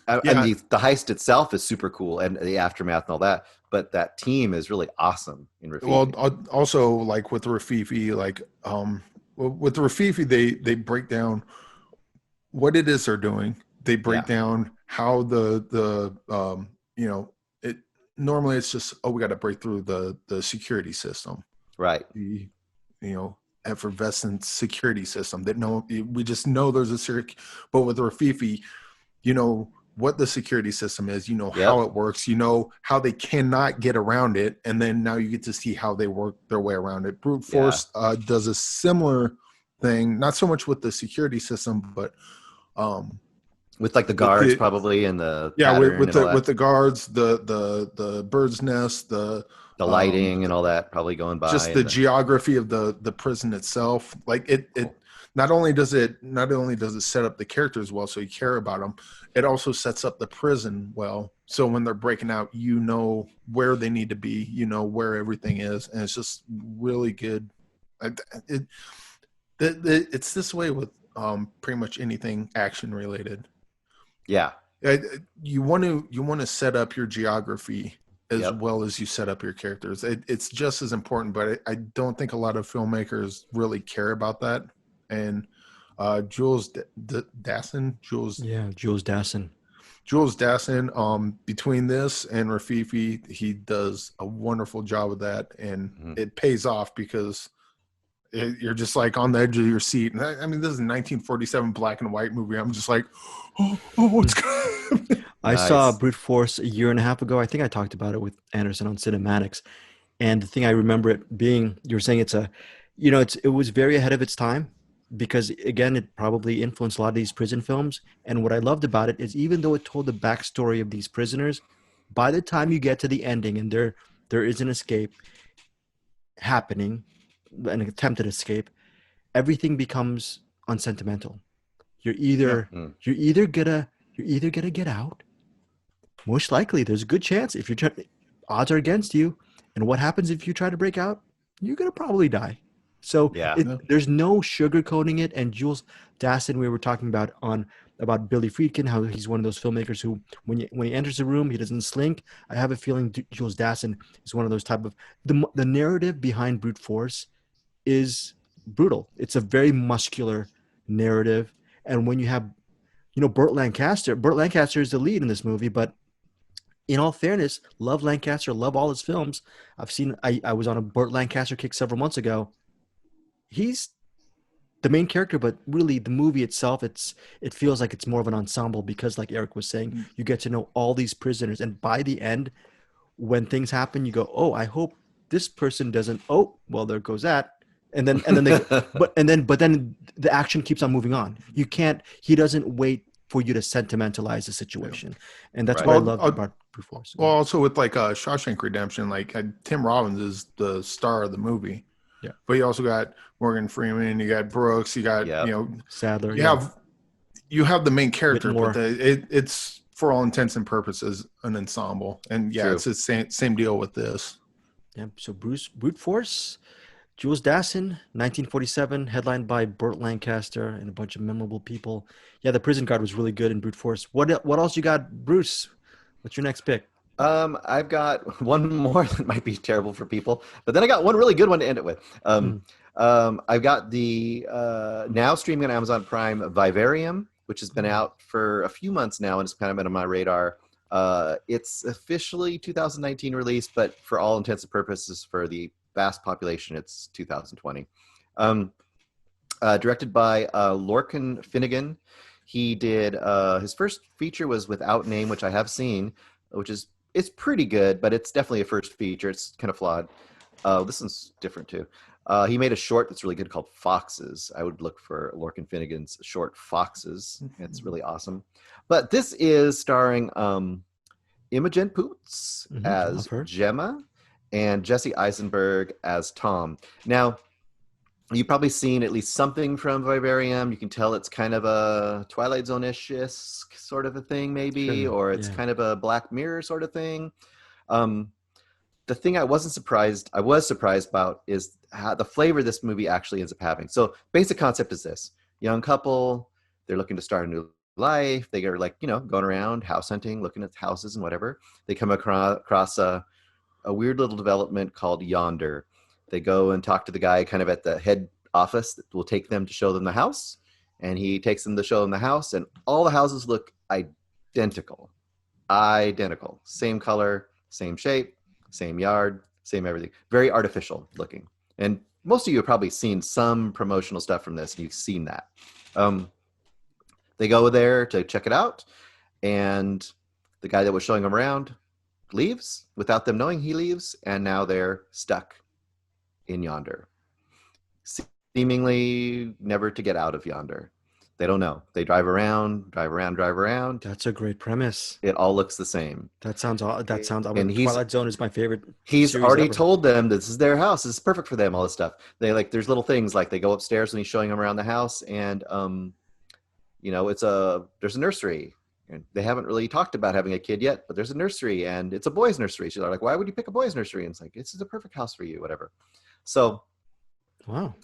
Speaker 3: And the heist itself is super cool, and the aftermath and all that. But that team is really awesome in Rafifi.
Speaker 2: Well, also like with Rafifi, with Rafifi, they break down what it is they're doing. They break down how it normally it's just, we got to break through the security system,
Speaker 3: right?
Speaker 2: The effervescent security system that we just know there's a security. But with Rafifi, you know what the security system is, how it works, how they cannot get around it, and then now you get to see how they work their way around it. Brute Force does a similar thing, not so much with the security system, but
Speaker 3: with like the guards probably, and the
Speaker 2: with the guards, the bird's nest, the
Speaker 3: lighting and all that probably going by,
Speaker 2: just the geography of the prison itself. Like it not only does it set up the characters well, so you care about them, it also sets up the prison well, so when they're breaking out, where they need to be, where everything is, and it's just really good. It's this way with pretty much anything action related.
Speaker 3: Yeah.
Speaker 2: You want to set up your geography as
Speaker 3: Yep.
Speaker 2: well as you set up your characters. It's just as important, but I don't think a lot of filmmakers really care about that. And Jules Dassin,
Speaker 1: Yeah, Jules Dassin.
Speaker 2: Jules Dassin, between this and Rafifi, he does a wonderful job of that, and
Speaker 3: Mhm.
Speaker 2: it pays off because you're just like on the edge of your seat. And I mean, this is a 1947 black and white movie. I'm just like, oh, what's going on?
Speaker 1: I saw
Speaker 3: Nice.
Speaker 1: Brute Force a year and a half ago. I think I talked about it with Anderson on Cinematics. And the thing I remember it being, you were saying it was very ahead of its time because again, it probably influenced a lot of these prison films. And what I loved about it is even though it told the backstory of these prisoners, by the time you get to the ending and there is an escape happening, an attempted escape, everything becomes unsentimental. You're
Speaker 2: Yeah.
Speaker 1: either
Speaker 3: Mm.
Speaker 1: you're either gonna you're either gonna get out. Most likely, there's a good chance if odds are against you. And what happens if you try to break out? You're gonna probably die. So
Speaker 3: Yeah.
Speaker 2: Yeah.
Speaker 1: there's no sugarcoating it. And Jules Dassin, we were talking about Billy Friedkin, how he's one of those filmmakers who, when he enters a room, he doesn't slink. I have a feeling Jules Dassin is one of those type of the narrative behind Brute Force is brutal. It's a very muscular narrative, and when you have Burt Lancaster is the lead in this movie, but in all fairness, love Lancaster, love all his films. I was on a Burt Lancaster kick several months ago. He's the main character, but really the movie itself, it feels like it's more of an ensemble because, like Eric was saying, you get to know all these prisoners, and by the end, when things happen, you go, "Oh, I hope this person doesn't." Oh, well, there goes that, and then they, but then the action keeps on moving on. You can't. He doesn't wait for you to sentimentalize the
Speaker 2: Yeah.
Speaker 1: situation, and that's
Speaker 3: Right.
Speaker 1: what I
Speaker 2: Well,
Speaker 1: loved about Brute Force.
Speaker 2: well, also with like Shawshank Redemption, like Tim Robbins is the star of the movie,
Speaker 1: Yeah,
Speaker 2: but you also got Morgan Freeman, you got Brooks, you got
Speaker 3: Yep.
Speaker 1: Sadler.
Speaker 2: you
Speaker 1: Yeah,
Speaker 2: have the main character,
Speaker 1: Whitmore.
Speaker 2: but it's for all intents and purposes an ensemble, and yeah,
Speaker 3: True.
Speaker 2: it's the same deal with this.
Speaker 1: Yeah. So Brute Force, Jules Dassin, 1947, headlined by Burt Lancaster and a bunch of memorable people. Yeah, the prison guard was really good in Brute Force. What else you got, Bruce? What's your next pick?
Speaker 3: I've got one more that might be terrible for people, but then I got one really good one to end it with. I've got the now streaming on Amazon Prime Vivarium, which has been out for a few months now, and it's kind of been on my radar. It's officially 2019 release, but for all intents and purposes, for the vast population, it's 2020. Directed by Lorcan Finnegan. He did his first feature was Without Name, which I have seen, which is it's pretty good, but it's definitely a first feature. It's kind of flawed. This one's different too. He made a short that's really good called Foxes. I would look for Lorcan Finnegan's short Foxes. It's really awesome. But this is starring Imogen Poots
Speaker 1: Love
Speaker 3: as
Speaker 1: her.
Speaker 3: Gemma and Jesse Eisenberg as Tom. Now, you've probably seen at least something from Vivarium. You can tell it's kind of a Twilight Zone-ish sort of a thing, maybe,
Speaker 1: Sure,
Speaker 3: or it's
Speaker 1: yeah.
Speaker 3: kind of a Black Mirror sort of thing. The thing I was surprised about is how the flavor this movie actually ends up having. So basic concept is this: young couple, they're looking to start a new life. They are going around house hunting, looking at houses and whatever. They come across a weird little development called Yonder. They go and talk to the guy kind of at the head office that will take them to show them the house. And he takes them to show them the house, and all the houses look identical. Same color, same shape, same yard, same everything. Very artificial looking. And most of you have probably seen some promotional stuff from this, and you've seen that. They go there to check it out, and the guy that was showing them around leaves without them knowing he leaves, and now they're stuck in Yonder, seemingly never to get out of Yonder. They don't know. They drive around.
Speaker 1: That's a great premise.
Speaker 3: It all looks the same.
Speaker 1: That sounds.
Speaker 3: And
Speaker 1: Twilight Zone is my favorite.
Speaker 3: He's
Speaker 1: series
Speaker 3: already
Speaker 1: ever.
Speaker 3: told them this is their house. This is perfect for them. All this stuff. There's little things like they go upstairs when he's showing them around the house, and there's a nursery. And they haven't really talked about having a kid yet, but there's a nursery, and it's a boys' nursery. So they're like, why would you pick a boys' nursery? And it's like, this is the perfect house for you, whatever. So
Speaker 1: Wow.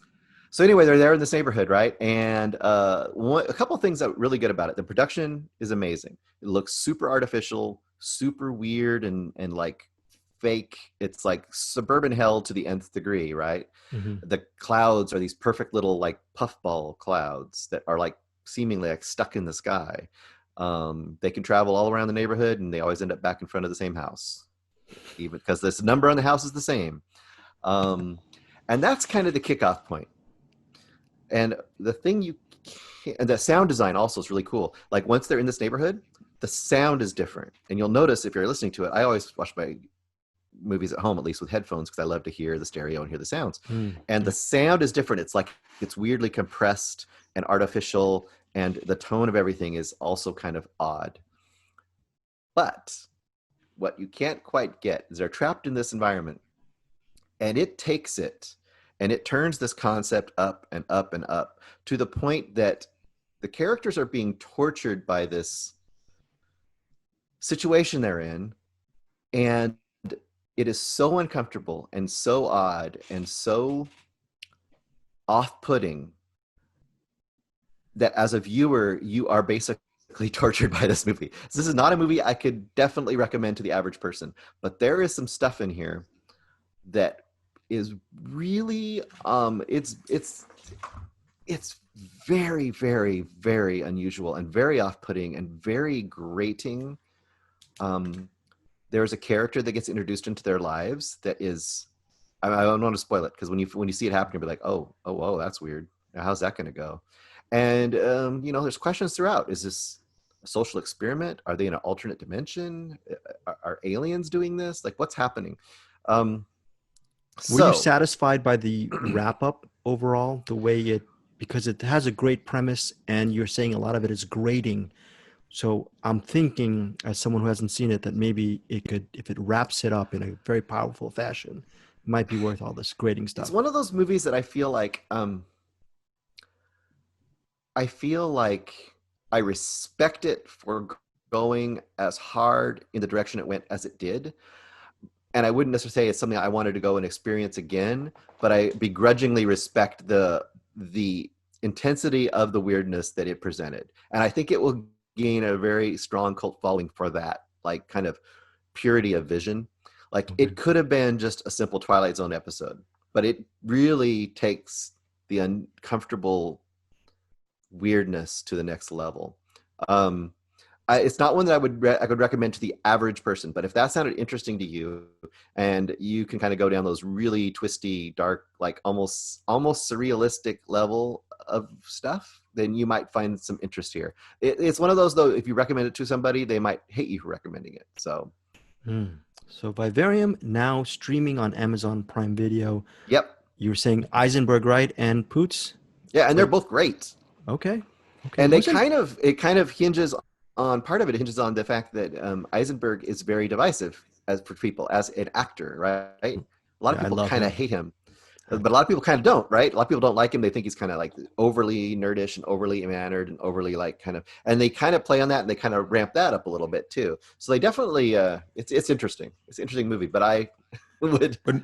Speaker 3: anyway, they're there in this neighborhood, right? And a couple of things that are really good about it. The production is amazing. It looks super artificial, super weird, and like fake. It's like suburban hell to the nth degree, right?
Speaker 1: Mm-hmm.
Speaker 3: The clouds are these perfect little like puffball clouds that are like seemingly like stuck in the sky. They can travel all around the neighborhood, and they always end up back in front of the same house, even because this number on the house is the same. And that's kind of the kickoff point. And the thing and the sound design also is really cool. Like once they're in this neighborhood, the sound is different. And you'll notice if you're listening to it, I always watch my movies at home, at least with headphones, because I love to hear the stereo and hear the sounds. And the sound is different. It's like it's weirdly compressed and artificial, and the tone of everything is also kind of odd. But what you can't quite get is they're trapped in this environment, and it takes it and it turns this concept up and up and up to the point that the characters are being tortured by this situation they're in, and it is so uncomfortable and so odd and so off-putting that as a viewer, you are basically tortured by this movie. So this is not a movie I could definitely recommend to the average person, but there is some stuff in here that is really it's very, very, very unusual and very off-putting and very grating. There's a character that gets introduced into their lives that is, I don't want to spoil it, because when you see it happen, you'll be like, oh, that's weird. How's that going to go? And there's questions throughout. Is this a social experiment? Are they in an alternate dimension? Are aliens doing this? Like, what's happening?
Speaker 1: Were you satisfied by the wrap up overall, the way because it has a great premise and you're saying a lot of it is grating. So I'm thinking, as someone who hasn't seen it, that maybe it could, if it wraps it up in a very powerful fashion, it might be worth all this grating stuff.
Speaker 3: It's one of those movies that I feel like I respect it for going as hard in the direction it went as it did. And I wouldn't necessarily say it's something I wanted to go and experience again, but I begrudgingly respect the intensity of the weirdness that it presented. And I think it will gain a very strong cult following for that, like kind of purity of vision. Like it could have been just a simple Twilight Zone episode, but it really takes the uncomfortable weirdness to the next level. It's not one that I could recommend to the average person, but if that sounded interesting to you and you can kind of go down those really twisty, dark, like almost surrealistic level of stuff, then you might find some interest here. It's one of those, though, if you recommend it to somebody, they might hate you for recommending it. So
Speaker 1: Vivarium now streaming on Amazon Prime Video.
Speaker 3: Yep.
Speaker 1: You were saying Eisenberg, right? And Poots?
Speaker 3: Yeah, and they're both great.
Speaker 1: Okay.
Speaker 3: And it kind of hinges on, part of it hinges on the fact that Eisenberg is very divisive for people as an actor, right? A lot of people kind of hate him, but a lot of people kind of don't, right? A lot of people don't like him. They think he's kind of like overly nerdish and overly mannered and overly like and they kind of play on that, and they kind of ramp that up a little bit too. So they definitely, it's interesting. It's an interesting movie, but I would
Speaker 2: But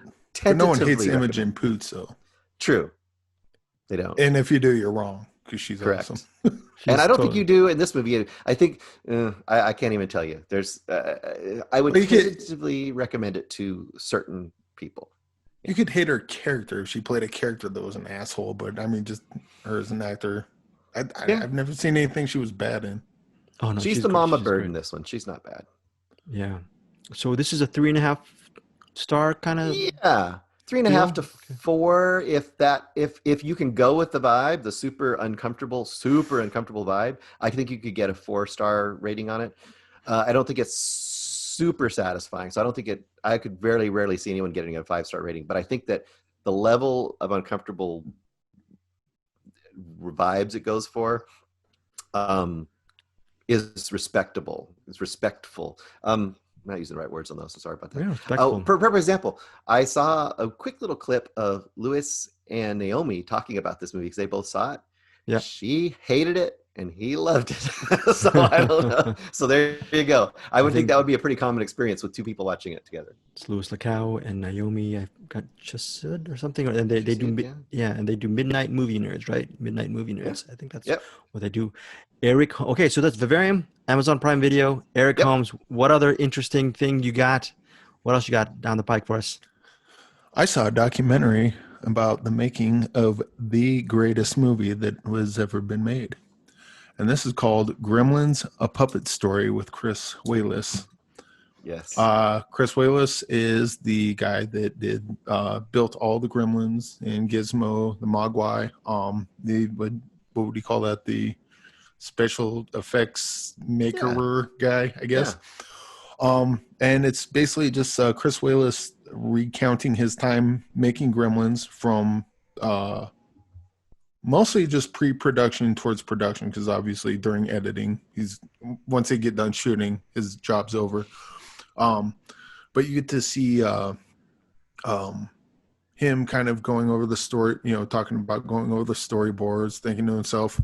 Speaker 2: no one hates Imogen Poots, though.
Speaker 3: True. They don't.
Speaker 2: And if you do, you're wrong, because she's awesome.
Speaker 3: And I don't think you do in this movie. I think I can't even tell you. There's I would tentatively recommend it to certain people.
Speaker 2: You could hate her character if she played a character that was an asshole, but I mean, just her as an actor. I've never seen anything she was bad in.
Speaker 3: Oh no, she's the mama bird in this one. She's not bad.
Speaker 1: Yeah. So this is a 3.5 star kind of.
Speaker 3: Yeah. 3.5 to 4, if you can go with the vibe, the super uncomfortable vibe. I think you could get a 4-star rating on it. I don't think it's super satisfying, so I don't think I could very rarely see anyone getting a 5-star rating. But I think that the level of uncomfortable vibes it goes for is respectable. It's respectful. I'm not using the right words on those, so sorry about that.
Speaker 1: Yeah,
Speaker 3: for example, I saw a quick little clip of Luis and Naomi talking about this movie because they both saw it.
Speaker 1: Yeah.
Speaker 3: She hated it and he loved it. So I don't know. So there you go. I would think that would be a pretty common experience with two people watching it together.
Speaker 1: It's Luis Lacau and Naomi, I got just said or something. And they do and they do Midnight Movie Nerds, right? Midnight Movie Nerds. Yeah. I think that's what they do. Eric, okay, so that's Vivarium, Amazon Prime Video. Eric Holmes, what other interesting thing you got? What else you got down the pike for us?
Speaker 2: I saw a documentary about the making of the greatest movie that was ever been made. And this is called Gremlins, A Puppet Story with Chris Walas.
Speaker 3: Yes.
Speaker 2: Chris Walas is the guy that did built all the Gremlins and Gizmo, the Mogwai. What would you call that? The special effects maker guy, I guess.
Speaker 3: Yeah.
Speaker 2: And it's basically just Chris Walas recounting his time making Gremlins from mostly just pre-production towards production, because obviously during editing, once they get done shooting, his job's over. But you get to see him kind of going over the story, talking about going over the storyboards, thinking to himself,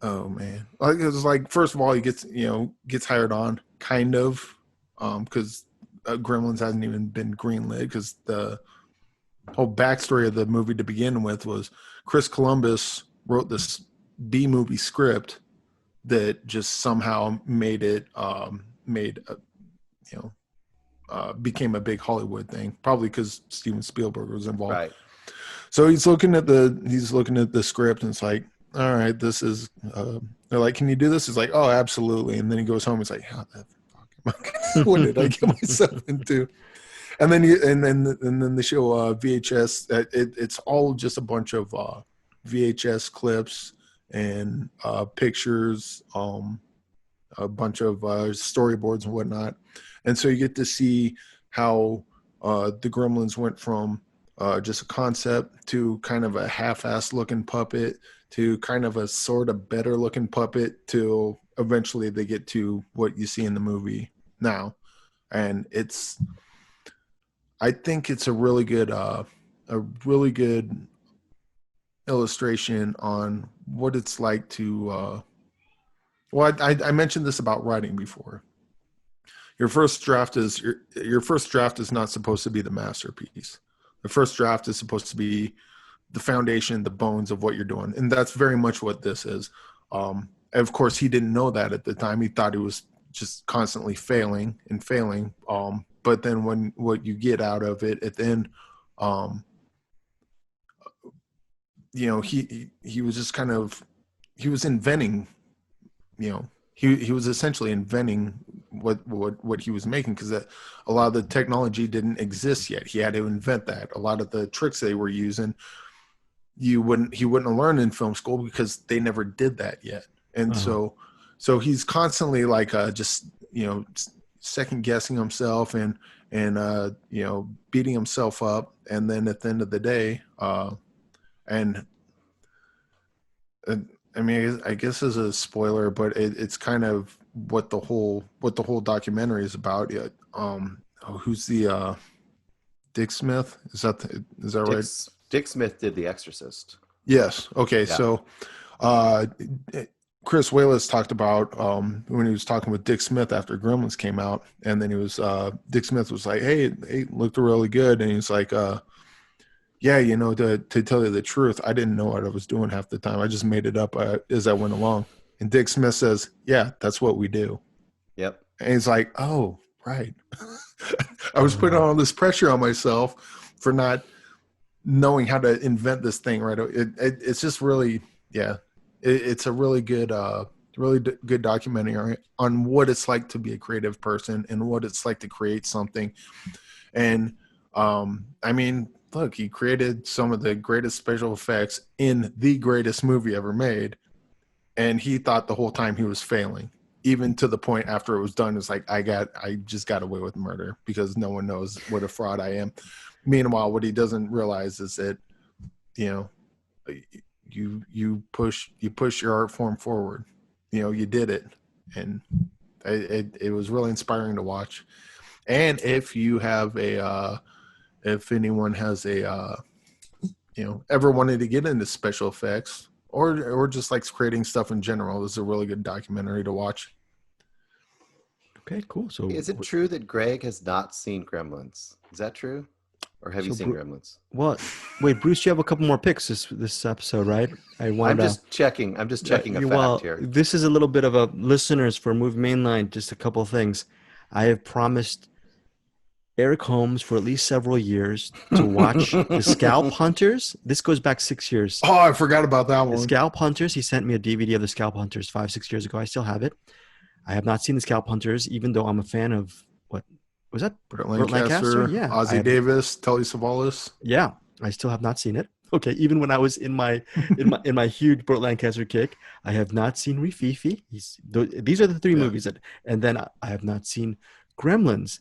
Speaker 2: "Oh man!" It's like, first of all, he gets hired on, kind of, because Gremlins hasn't even been greenlit, because the whole backstory of the movie to begin with was Chris Columbus wrote this B movie script that just somehow made it became a big Hollywood thing, probably because Steven Spielberg was involved.
Speaker 3: Right.
Speaker 2: So he's looking at the script, and it's like, all right, this is. They're like, can you do this? He's like, oh, absolutely. And then he goes home. He's like, how the fuck? What did I get myself into? And then they show VHS. It's all just a bunch of VHS clips and pictures, a bunch of storyboards and whatnot. And so you get to see how the Gremlins went from just a concept to kind of a half-assed looking puppet to kind of a sort of better looking puppet till eventually they get to what you see in the movie now. And I think it's a really good illustration on what it's like to I mentioned this about writing before. Your first draft is not supposed to be the masterpiece. The first draft is supposed to be the foundation, the bones of what you're doing. And that's very much what this is. Of course, he didn't know that at the time. He thought he was just constantly failing. But then what you get out of it at the end, he was just kind of, he was inventing, he was essentially inventing what he was making, because a lot of the technology didn't exist yet. He had to invent that. A lot of the tricks they were using, he wouldn't have learned in film school because they never did that yet. And so he's constantly like just second guessing himself and beating himself up. And then at the end of the day, I mean, I guess as a spoiler, but it's kind of what the whole documentary is about. Who's the Dick Smith? Is that right?
Speaker 3: Dick Smith did The Exorcist.
Speaker 2: Yes. Okay.
Speaker 3: Yeah.
Speaker 2: So Chris Walas talked about when he was talking with Dick Smith after Gremlins came out, and then Dick Smith was like, "Hey, it looked really good," and he's like, yeah, to tell you the truth, I didn't know what I was doing half the time. I just made it up as I went along. And Dick Smith says, yeah, that's what we do.
Speaker 3: Yep.
Speaker 2: And he's like, oh, right. I was putting all this pressure on myself for not knowing how to invent this thing, right? It's just really, it's a really good documentary on what it's like to be a creative person and what it's like to create something. And I mean, look, he created some of the greatest special effects in the greatest movie ever made, and he thought the whole time he was failing, even to the point after it was done. It's like, I just got away with murder because no one knows what a fraud I am. Meanwhile, what he doesn't realize is that you push your art form forward. You did it, and it was really inspiring to watch. And if you have if anyone has ever wanted to get into special effects or just likes creating stuff in general, this is a really good documentary to watch.
Speaker 1: Okay, cool. So
Speaker 3: is it true that Greg has not seen Gremlins? Is that true? Or have you seen Gremlins?
Speaker 1: Well, wait, Bruce, you have a couple more picks this episode, right?
Speaker 3: I'm just checking a fact here.
Speaker 1: This is a little bit of a listeners for Movie Mainline, just a couple of things. I have promised Eric Holmes for at least several years to watch The Scalp Hunters. This goes back 6 years.
Speaker 2: Oh, I forgot about that
Speaker 1: The
Speaker 2: one.
Speaker 1: Scalp Hunters. He sent me a DVD of The Scalp Hunters 5-6 years ago. I still have it. I have not seen The Scalp Hunters, even though I'm a fan of what was that?
Speaker 2: Burt
Speaker 1: Burt
Speaker 2: Lancaster,
Speaker 1: Yeah,
Speaker 2: Ozzie Davis, Telly Savalas.
Speaker 1: yeah. I still have not seen it. Okay, even when I was in my huge Burt Lancaster kick, I have not seen Rififi. These are the three movies and then I have not seen Gremlins,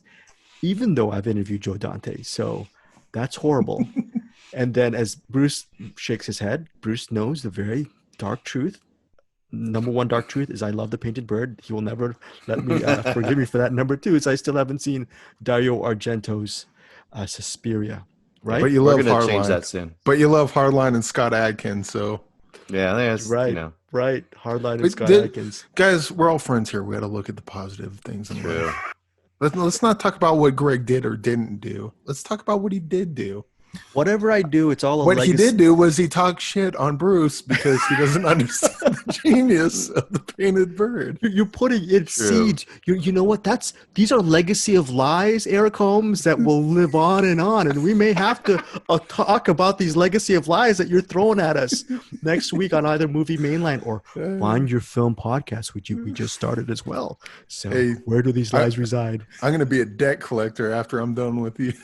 Speaker 1: even though I've interviewed Joe Dante. So that's horrible. And then as Bruce shakes his head, Bruce knows the very dark truth. Number one dark truth is I love The Painted Bird. He will never let me forgive me for that. Number two is I still haven't seen Dario Argento's Suspiria. Right?
Speaker 2: But you
Speaker 3: We're
Speaker 2: love
Speaker 3: going to change
Speaker 2: Hardline.
Speaker 3: that soon.
Speaker 2: But you love Hardline and Scott Adkins, so.
Speaker 3: Yeah, that's
Speaker 1: right.
Speaker 3: You know.
Speaker 1: Right. Hardline and Scott Adkins.
Speaker 2: Guys, we're all friends here. We got to look at the positive things in
Speaker 3: True.
Speaker 2: life. Let's not talk about what Greg did or didn't do. Let's talk about what he did do.
Speaker 1: Whatever I do, it's all a
Speaker 2: What
Speaker 1: legacy.
Speaker 2: he did do was he talked shit on Bruce because he doesn't understand the genius of The Painted Bird.
Speaker 1: You're putting in seeds. You know what? These are legacy of lies, Eric Holmes, that will live on. And we may have to talk about these legacy of lies that you're throwing at us next week on either Movie Mainline or Find Your Film podcast, which we just started as well. So where do these lies reside?
Speaker 2: I'm going to be a debt collector after I'm done with you.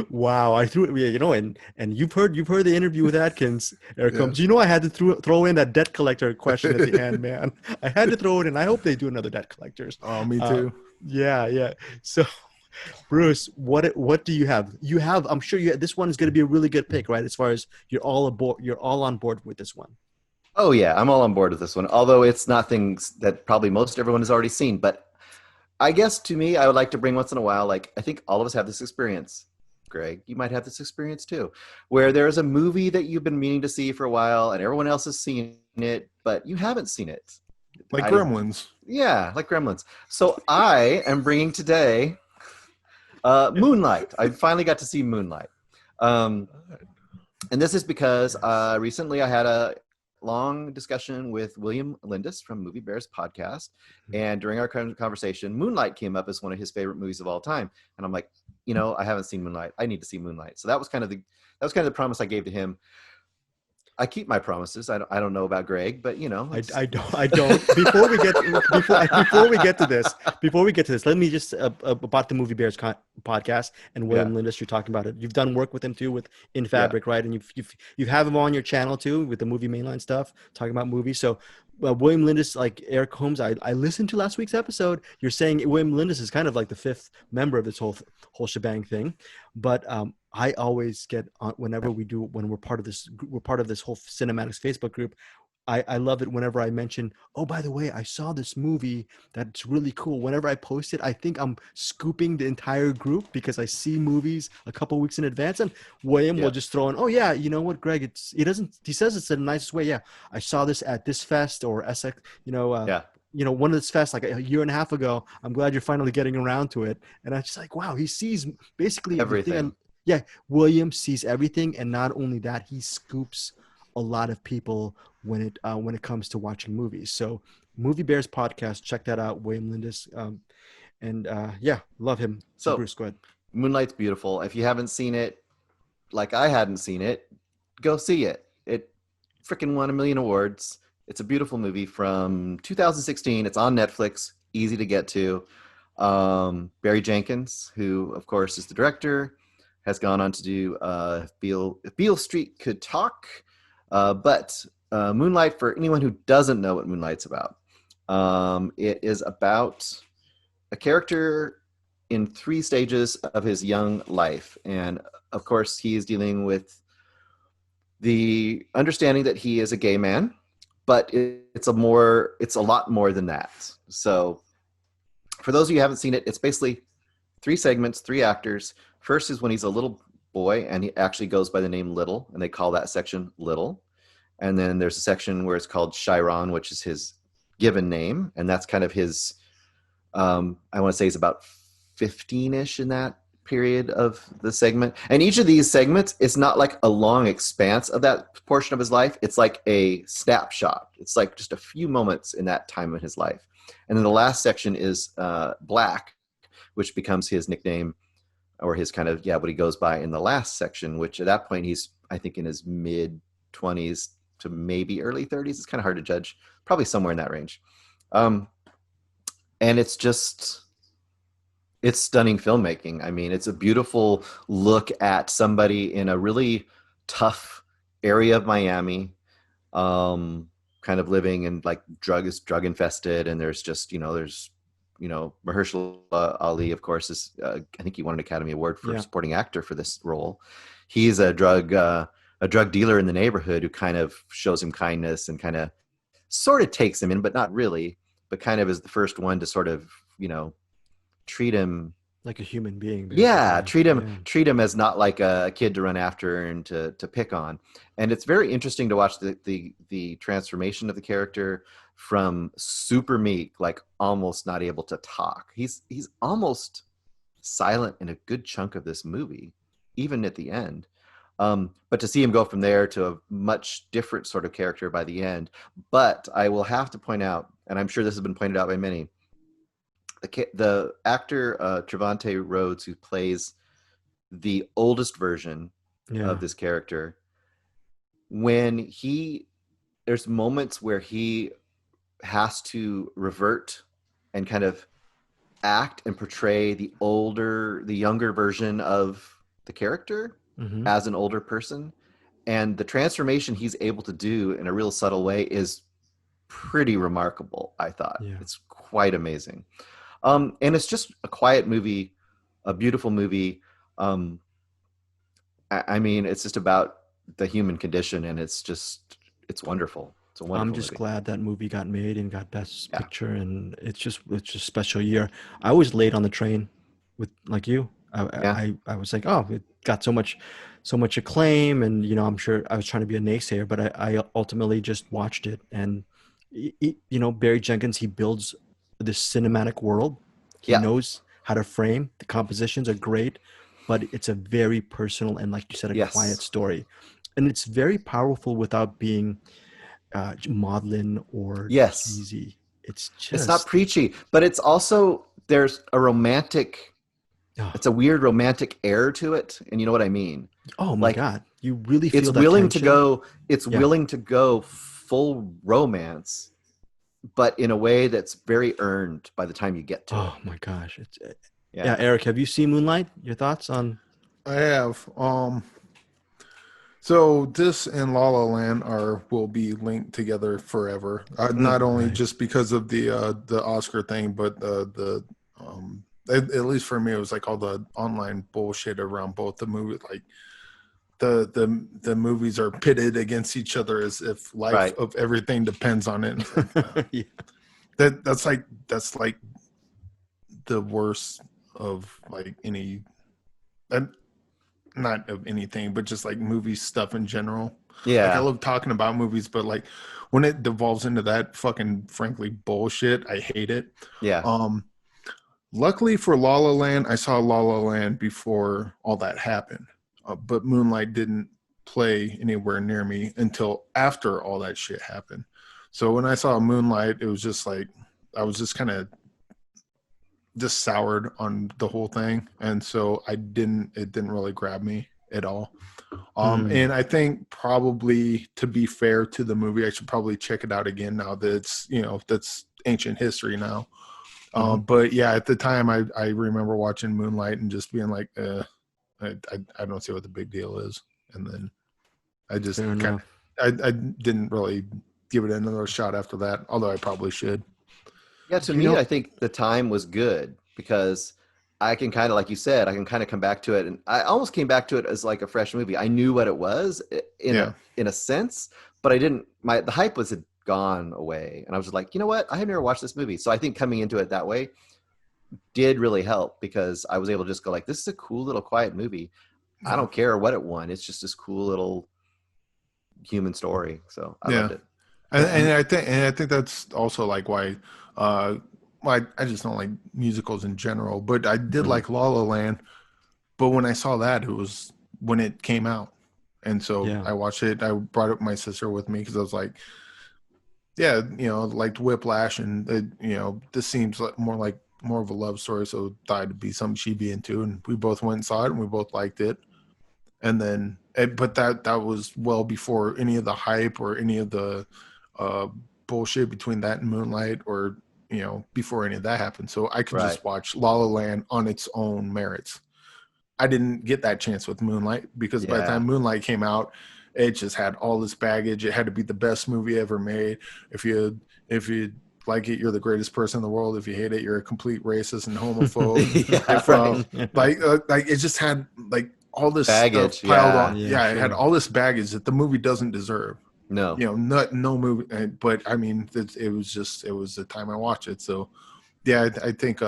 Speaker 1: Wow, I threw it. And you've heard the interview with Atkins, Eric Holmes. You know I had to throw in that debt collector question at the end, man. I had to throw it in. I hope they do another debt collectors.
Speaker 2: Oh, me too.
Speaker 1: Yeah. So, Bruce, what do you have? You have. I'm sure this one is going to be a really good pick, right? As far as you're all aboard, you're all on board with this one.
Speaker 3: Oh yeah, I'm all on board with this one. Although it's not things that probably most everyone has already seen, but. I guess to me, I would like to bring once in a while, like I think all of us have this experience. Greg, you might have this experience too, where there's a movie that you've been meaning to see for a while and everyone else has seen it, but you haven't seen it.
Speaker 2: Like Gremlins.
Speaker 3: Yeah, like Gremlins. So I am bringing today Moonlight. I finally got to see Moonlight. And this is because recently I had a long discussion with William Lindis from Movie Bears podcast. And during our conversation, Moonlight came up as one of his favorite movies of all time. And I'm like, I haven't seen Moonlight. I need to see Moonlight. So that was kind of the promise I gave to him. I keep my promises. I don't know about Greg, but
Speaker 1: I don't. Before we get to this, let me just about the Movie Bears podcast and William Lindis. You're talking about it. You've done work with him too with In Fabric, right? And you have him on your channel too with the Movie Mainline stuff, talking about movies. So William Lindis, like Eric Holmes, I listened to last week's episode. You're saying William Lindis is kind of like the fifth member of this whole shebang thing, but I always get on when we're part of this whole CinemAddicts Facebook group. I love it whenever I mention, oh, by the way, I saw this movie that's really cool. Whenever I post it, I think I'm scooping the entire group because I see movies a couple weeks in advance. And William will just throw in, oh yeah, you know what, Greg? He says it's in the nicest way. Yeah, I saw this at this fest or Essex, one of this fests like a year and a half ago. I'm glad you're finally getting around to it. And I'm just like, wow, he sees basically
Speaker 3: everything.
Speaker 1: William sees everything, and not only that, he scoops a lot of people when it comes to watching movies. So, Movie Bears podcast, check that out, William Lindis, love him. So, Bruce, go ahead.
Speaker 3: Moonlight's beautiful. If you haven't seen it, like I hadn't seen it, go see it. It freaking won 1 million awards. It's a beautiful movie from 2016. It's on Netflix, easy to get to. Barry Jenkins, who of course is the director, has gone on to do If Beale Street Could Talk. But Moonlight, for anyone who doesn't know what Moonlight's about, it is about a character in 3 stages of his young life. And of course, he is dealing with the understanding that he is a gay man, but it's a lot more than that. So for those of you who haven't seen it, it's basically 3 segments, 3 actors. First is when he's a little boy, and he actually goes by the name Little, and they call that section Little. And then there's a section where it's called Chiron, which is his given name, and that's kind of his, I want to say he's about 15-ish in that period of the segment. And each of these segments is not like a long expanse of that portion of his life. It's like a snapshot. It's like just a few moments in that time in his life. And then the last section is Black, which becomes his nickname or his kind of, what he goes by in the last section, which at that point he's, I think, in his mid 20s to maybe early 30s. It's kind of hard to judge, probably somewhere in that range. And it's stunning filmmaking. I mean, it's a beautiful look at somebody in a really tough area of Miami, kind of living in like drug infested. And there's just, Mahershala Ali, of course, is, I think he won an Academy Award for supporting actor for this role. He's a drug dealer in the neighborhood who kind of shows him kindness and kind of sort of takes him in, but not really, but kind of is the first one to sort of, treat him
Speaker 1: like a human being, basically.
Speaker 3: Yeah, treat him as not like a kid to run after and to pick on. And it's very interesting to watch the transformation of the character from super meek, like almost not able to talk. He's almost silent in a good chunk of this movie, even at the end. But to see him go from there to a much different sort of character by the end. But I will have to point out, and I'm sure this has been pointed out by many, the actor Trevante Rhodes, who plays the oldest version of this character, there's moments where he has to revert and kind of act and portray the younger version of the character as an older person, and the transformation he's able to do in a real subtle way is pretty remarkable. I thought it's quite amazing. And it's just a quiet movie, a beautiful movie. I mean, it's just about the human condition, and it's wonderful. It's a wonderful
Speaker 1: I'm just
Speaker 3: movie.
Speaker 1: glad that movie got made and got Best Picture, and it's just a special year. I was late on the train with like you. I was like, oh, it got so much acclaim, and I'm sure I was trying to be a naysayer, but I ultimately just watched it, and Barry Jenkins, he builds this cinematic world. He knows how to frame. The compositions are great, but it's a very personal and, like you said, a quiet story, and it's very powerful without being maudlin or cheesy. It's
Speaker 3: not preachy, but it's also, there's a romantic, it's a weird romantic air to it, and you know what I mean?
Speaker 1: Oh my God, you really feel
Speaker 3: it's
Speaker 1: that
Speaker 3: willing
Speaker 1: tension?
Speaker 3: to go. It's willing to go full romance, but in a way that's very earned by the time you get to it.
Speaker 1: Oh my gosh, it's Eric, have you seen Moonlight? Your thoughts on?
Speaker 2: I have. So this and La La Land will be linked together forever. Not only just because of the Oscar thing, but at least for me, it was like all the online bullshit around both the movies. Like the movies are pitted against each other as if life of everything depends on it. That's like the worst of like any. Not of anything, but just like movie stuff in general.
Speaker 3: Yeah.
Speaker 2: Like I love talking about movies, but like when it devolves into that fucking frankly bullshit, I hate it.
Speaker 3: Yeah.
Speaker 2: Luckily for La La Land, I saw La La Land before all that happened. But Moonlight didn't play anywhere near me until after all that shit happened. So when I saw Moonlight, it was just like, I was just kind of just soured on the whole thing, and so it didn't really grab me at all. And I think probably, to be fair to the movie, I should probably check it out again now that it's that's ancient history now. But yeah, at the time I remember watching Moonlight and just being like, I don't see what the big deal is, and then I just I didn't really give it another shot after that, although I probably should.
Speaker 3: Yeah, to me, I think the time was good because I can kind of, like you said, I can kind of come back to it. And I almost came back to it as like a fresh movie. I knew what it was in a sense, but I didn't, the hype had gone away. And I was like, you know what? I have never watched this movie. So I think coming into it that way did really help, because I was able to just go like, this is a cool little quiet movie. I don't care what it won. It's just this cool little human story. So I loved it.
Speaker 2: And I think that's also like why I just don't like musicals in general, but I did like La La Land. But when I saw that, it was when it came out, and so I watched it. I brought up my sister with me because I was like, liked Whiplash, and this seems more like more of a love story, so thought it'd be something she'd be into, and we both went and saw it, and we both liked it. And then, but that was well before any of the hype or any of the bullshit between that and Moonlight, or before any of that happened. So I could just watch La La Land on its own merits. I didn't get that chance with Moonlight, because by the time Moonlight came out, it just had all this baggage. It had to be the best movie ever made. If you like it, you're the greatest person in the world. If you hate it, you're a complete racist and homophobe. Like it just had like all this baggage stuff piled on. Yeah, it had all this baggage that the movie doesn't deserve.
Speaker 3: No,
Speaker 2: no movie. But I mean, it was the time I watched it. So yeah, I think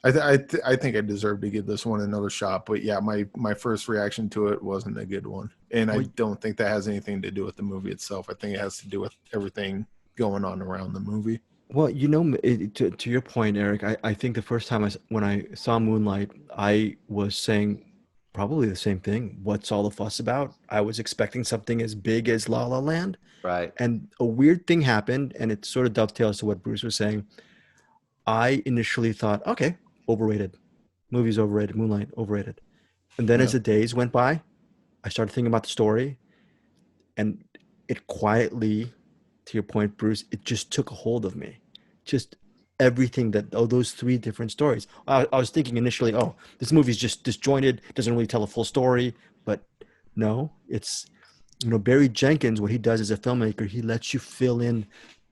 Speaker 2: I think I deserve to give this one another shot. But yeah, my first reaction to it wasn't a good one, and I don't think that has anything to do with the movie itself. I think it has to do with everything going on around the movie.
Speaker 1: Well, to your point, Eric, I think the first time when I saw Moonlight, I was saying probably the same thing. What's all the fuss about? I was expecting something as big as La La Land.
Speaker 3: Right.
Speaker 1: And a weird thing happened, and it sort of dovetails to what Bruce was saying. I initially thought, okay, overrated. Movie's overrated. Moonlight, overrated. And then as the days went by, I started thinking about the story, and it quietly, to your point, Bruce, it just took a hold of me. Just everything those three different stories. I was thinking initially, this movie's just disjointed, doesn't really tell a full story. But no, it's, Barry Jenkins, what he does as a filmmaker, he lets you fill in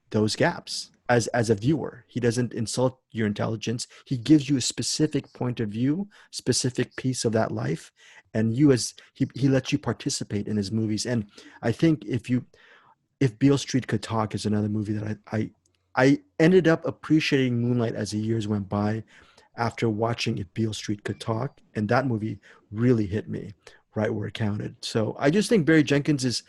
Speaker 1: those gaps as a viewer. He doesn't insult your intelligence. He gives you a specific point of view, specific piece of that life. And he lets you participate in his movies. And I think if Beale Street Could Talk is another movie that I ended up appreciating Moonlight as the years went by after watching If Beale Street Could Talk. And that movie really hit me right where it counted. So I just think Barry Jenkins is,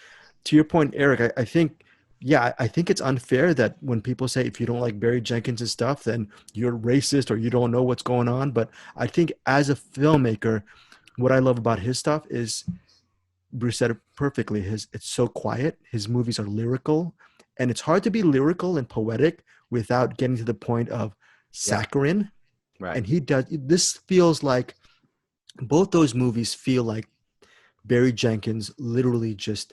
Speaker 1: to your point, Eric, I think it's unfair that when people say if you don't like Barry Jenkins' stuff, then you're racist or you don't know what's going on. But I think as a filmmaker, what I love about his stuff is, Bruce said it perfectly, it's so quiet. His movies are lyrical, and it's hard to be lyrical and poetic without getting to the point of saccharine.
Speaker 3: Right.
Speaker 1: And he does. This feels like both those movies feel like Barry Jenkins literally just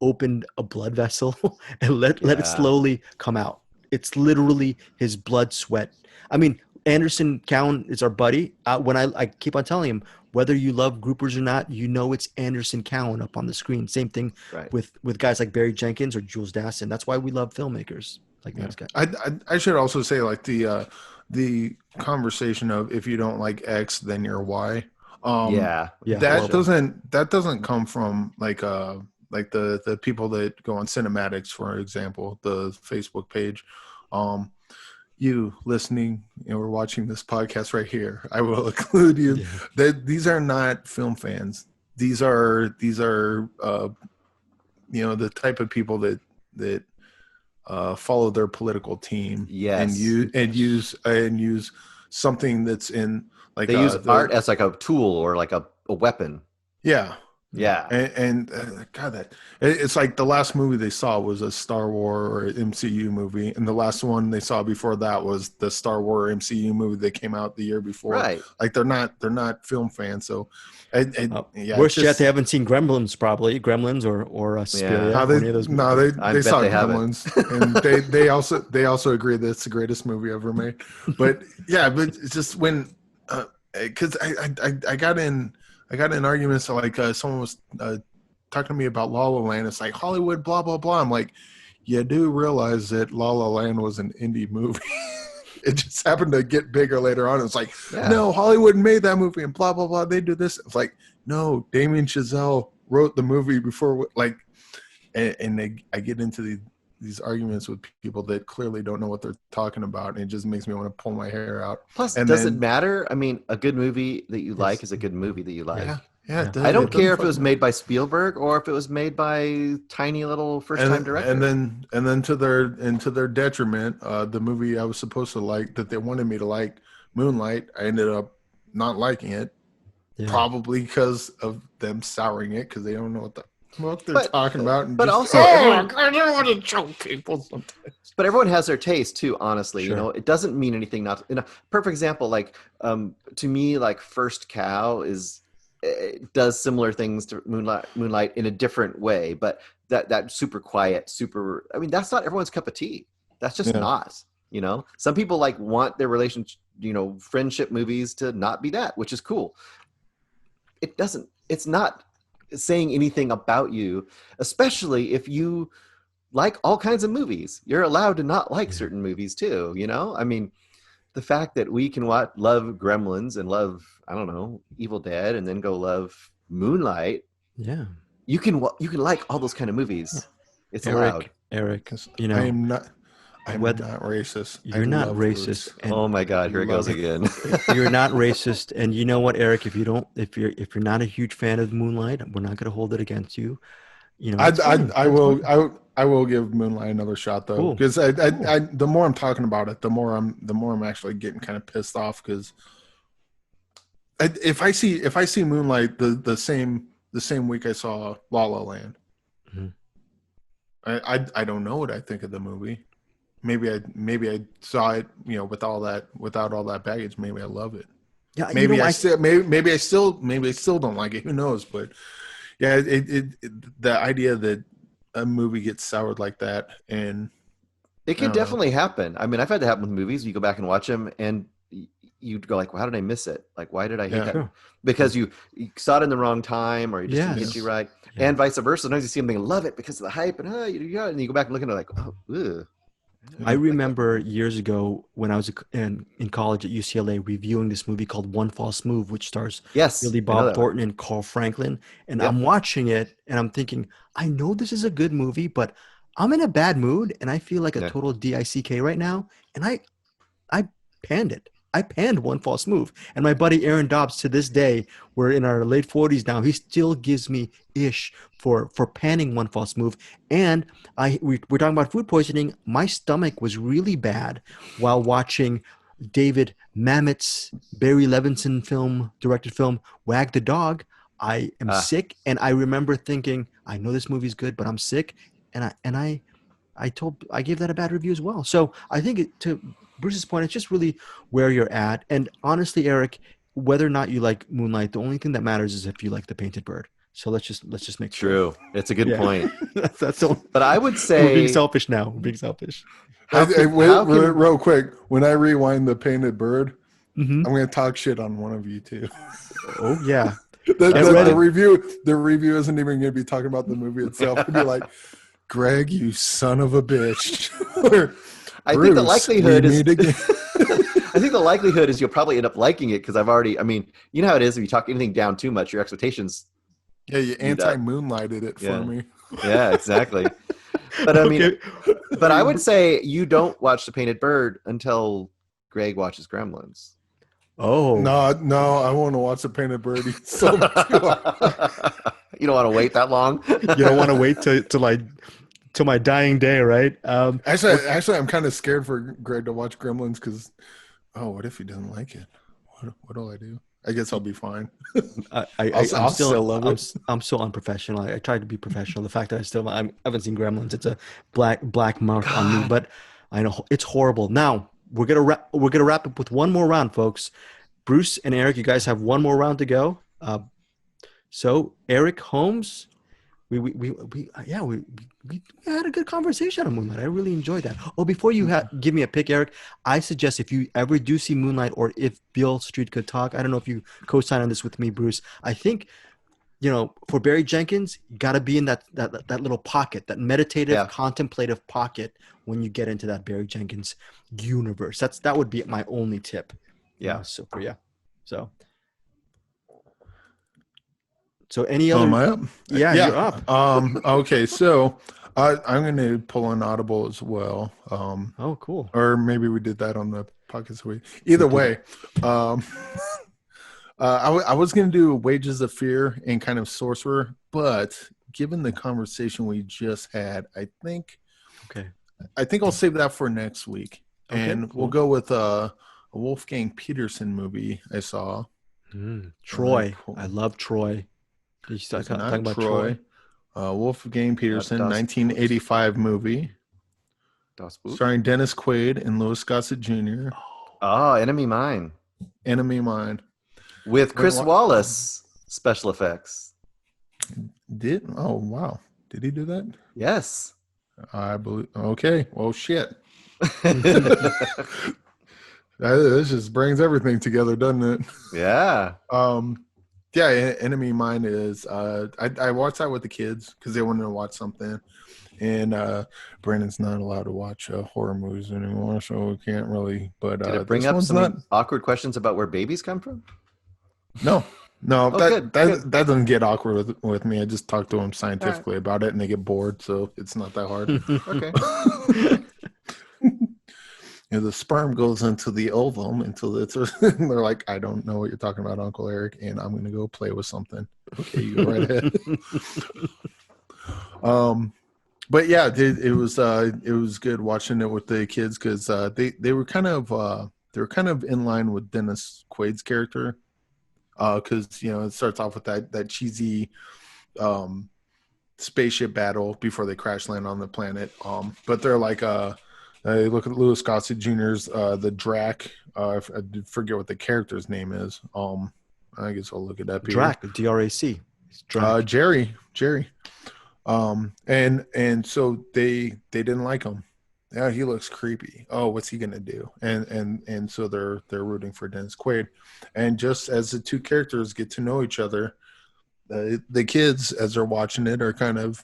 Speaker 1: opened a blood vessel and let it slowly come out. It's literally his blood, sweat. I mean, Anderson Cowan is our buddy. When I keep on telling him, whether you love groupers or not, it's Anderson Cowan up on the screen. Same thing with guys like Barry Jenkins or Jules Dassin. That's why we love filmmakers like those guys.
Speaker 2: I should also say, like, the conversation of if you don't like X, then you're Y. That doesn't come from like the people that go on CinemAddicts, for example, the Facebook page. You listening or watching this podcast right here, I will include you. That these are not film fans. These are the type of people that follow their political team.
Speaker 3: Yes.
Speaker 2: and use something that's in, like,
Speaker 3: they use art as like a tool or like a weapon.
Speaker 2: Yeah.
Speaker 3: Yeah.
Speaker 2: And God, it's like the last movie they saw was a Star Wars or MCU movie, and the last one they saw before that was the Star Wars MCU movie that came out the year before.
Speaker 3: Right.
Speaker 2: Like they're not film fans. So
Speaker 1: worse yet, they haven't seen Gremlins, probably Gremlins or Spirit.
Speaker 2: They saw Gremlins, and they also agree that it's the greatest movie ever made. But it's just when because I got in arguments, like someone was talking to me about La La Land. It's like Hollywood, blah, blah, blah. I'm like, you do realize that La La Land was an indie movie. It just happened to get bigger later on. It's like, no, Hollywood made that movie and blah, blah, blah. They do this. It's like, no, Damien Chazelle wrote the movie before, like, and I get into these arguments with people that clearly don't know what they're talking about, and it just makes me want to pull my hair out.
Speaker 3: Plus, does it matter? I mean, a good movie that you like is a good movie that you like.
Speaker 2: Yeah.
Speaker 3: I don't care if it was made by Spielberg or if it was made by tiny little first-time director.
Speaker 2: And then to their detriment, the movie I was supposed to like, that they wanted me to like, Moonlight, I ended up not liking it, probably because of them souring it, because they don't know what the what they're
Speaker 3: But-
Speaker 2: talking about. And
Speaker 3: but
Speaker 2: just,
Speaker 3: also
Speaker 2: oh,
Speaker 3: everyone-
Speaker 2: I don't want to choke people sometimes.
Speaker 3: But everyone has their taste too, honestly.
Speaker 1: Sure.
Speaker 3: You know, it doesn't mean anything not to, perfect example, like to me, like First Cow it does similar things to Moonlight in a different way, but that super quiet, I mean, that's not everyone's cup of tea. That's just not, you know. Some people like want their relationship, you know, friendship movies to not be that, which is cool. It's not saying anything about you, especially if you like all kinds of movies. You're allowed to not like certain movies too, you know? I mean, the fact that we can love Gremlins and love, I don't know, Evil Dead, and then go love Moonlight.
Speaker 1: Yeah.
Speaker 3: You can like all those kind of movies. It's allowed.
Speaker 1: Eric, you know,
Speaker 2: I'm not racist.
Speaker 1: You're
Speaker 2: I
Speaker 1: not
Speaker 2: love
Speaker 1: racist.
Speaker 2: Bruce.
Speaker 1: And
Speaker 3: Oh my God, here it goes again.
Speaker 1: you're not racist. And you know what, Eric, if you're not a huge fan of Moonlight, we're not going to hold it against you. You know,
Speaker 2: I will give Moonlight another shot though,
Speaker 1: Cool.
Speaker 2: because the more I'm talking about it, the more I'm actually getting kind of pissed off, because if I see Moonlight the same week I saw La La Land, I don't know what I think of the movie. Maybe I saw it, you know, without all that baggage. Maybe I love it.
Speaker 1: Yeah,
Speaker 2: Maybe I still don't like it. Who knows? But yeah, the idea that a movie gets soured like that, and
Speaker 3: It can definitely happen. I mean, I've had that happen with movies. You go back and watch them, and you'd go like, well, "How did I miss it? Like, why did I hate that?"
Speaker 1: Sure.
Speaker 3: Because you saw it in the wrong time, or you just didn't
Speaker 1: Yes.
Speaker 3: get you right,
Speaker 1: Yeah.
Speaker 3: and vice versa. Sometimes you see something and love it because of the hype, and and you go back and look at it like, "Oh, ugh."
Speaker 1: I remember years ago when I was in college at UCLA reviewing this movie called One False Move, which stars
Speaker 3: Yes,
Speaker 1: Billy
Speaker 3: I know
Speaker 1: Bob
Speaker 3: that one.
Speaker 1: Thornton and Carl Franklin. And
Speaker 3: Yep.
Speaker 1: I'm watching it and I'm thinking, I know this is a good movie, but I'm in a bad mood and I feel like a
Speaker 3: Yeah.
Speaker 1: total DICK right now. And I panned it. I panned One False Move. And my buddy Aaron Dobbs, to this day, we're in our late 40s now, he still gives me ish for panning One False Move. And we're talking about food poisoning. My stomach was really bad while watching David Mamet's Barry Levinson directed film, Wag the Dog. I am sick, and I remember thinking, I know this movie's good, but I'm sick. And I gave that a bad review as well. So I think to Bruce's point, it's just really where you're at. And honestly, Eric, whether or not you like Moonlight, the only thing that matters is if you like The Painted Bird. So let's just make sure.
Speaker 3: True. It's a good point.
Speaker 1: that's all.
Speaker 3: But I would say
Speaker 1: We're being selfish now. We're being selfish.
Speaker 2: Real quick, when I rewind The Painted Bird,
Speaker 1: Mm-hmm.
Speaker 2: I'm going to talk shit on one of you too.
Speaker 1: Oh yeah.
Speaker 2: The review isn't even going to be talking about the movie itself. It'll be like, Greg, you son of a bitch.
Speaker 3: I think the likelihood is
Speaker 2: again.
Speaker 3: I think the likelihood is you'll probably end up liking it because I mean, you know how it is if you talk anything down too much, your expectations.
Speaker 2: Yeah, you anti-moonlighted it for me.
Speaker 3: Yeah, exactly. But I mean, but I would say you don't watch The Painted Bird until Greg watches Gremlins.
Speaker 1: Oh
Speaker 2: No, I want to watch The Painted Bird. So
Speaker 3: You don't want to wait that long.
Speaker 1: you don't want to wait till my dying day, right?
Speaker 2: Actually, I'm kind of scared for Greg to watch Gremlins because, what if he doesn't like it? What do I do? I guess I'll be fine.
Speaker 1: I'll
Speaker 2: still love it.
Speaker 1: I'm so unprofessional. I tried to be professional. The fact that I haven't seen Gremlins, it's a black mark on me. But I know it's horrible. Now we're gonna wrap up with one more round, folks. Bruce and Eric, you guys have one more round to go. So Eric Holmes, we had a good conversation on Moonlight. I really enjoyed that. Oh, before you give me a pick, Eric, I suggest if you ever do see Moonlight, or if Beale Street Could Talk, I don't know if you co-sign on this with me, Bruce. I think, for Barry Jenkins, you got to be in that little pocket, that meditative, contemplative pocket when you get into that Barry Jenkins universe. That would be my only tip.
Speaker 3: Yeah.
Speaker 1: So any other?
Speaker 2: Am I up?
Speaker 1: Yeah, you're up.
Speaker 2: Okay, so I'm going to pull an audible as well.
Speaker 1: Oh, cool.
Speaker 2: Or maybe we did that on the podcast week. Either way, I was going to do Wages of Fear and kind of Sorcerer, but given the conversation we just had, I think I'll save that for next week, and we'll go with a Wolfgang Peterson movie I saw.
Speaker 1: Troy. I love Troy. Did you start talking about Troy?
Speaker 2: Wolfgang Peterson,
Speaker 3: Das
Speaker 2: 1985 movie,
Speaker 3: Das Boot.
Speaker 2: starring Dennis Quaid and Louis Gossett Jr.
Speaker 3: Oh, Enemy Mine.
Speaker 2: Enemy Mine.
Speaker 3: With Chris Wallace special effects.
Speaker 2: Oh wow. Did he do that?
Speaker 3: Yes.
Speaker 2: I believe. Okay. Well, shit. This just brings everything together, doesn't it?
Speaker 3: Yeah.
Speaker 2: Yeah. Enemy Mine is. I watched that with the kids because they wanted to watch something, and Brandon's not allowed to watch horror movies anymore, so we can't really. But
Speaker 3: Did it bring
Speaker 2: this
Speaker 3: up
Speaker 2: one's
Speaker 3: some
Speaker 2: not.
Speaker 3: awkward questions about where babies come from?
Speaker 2: No.
Speaker 3: Oh,
Speaker 2: that
Speaker 3: good.
Speaker 2: doesn't get awkward with me. I just talk to them scientifically about it, and they get bored, so it's not that hard.
Speaker 3: Okay.
Speaker 2: The sperm goes into the ovum until it's. They're like, I don't know what you're talking about, Uncle Eric, and I'm going to go play with something. Okay, you go right ahead. But yeah, it was good watching it with the kids because they were kind of in line with Dennis Quaid's character. Because it starts off with that cheesy spaceship battle before they crash land on the planet. But they're like they look at Louis Gossett Jr.'s the Drac. I forget what the character's name is. I guess I'll look it up here.
Speaker 1: Drac, D-R-A-C. Drac.
Speaker 2: Jerry. And so they didn't like him. Yeah, he looks creepy. Oh, what's he gonna do? And so they're rooting for Dennis Quaid, and just as the two characters get to know each other, the kids as they're watching it are kind of,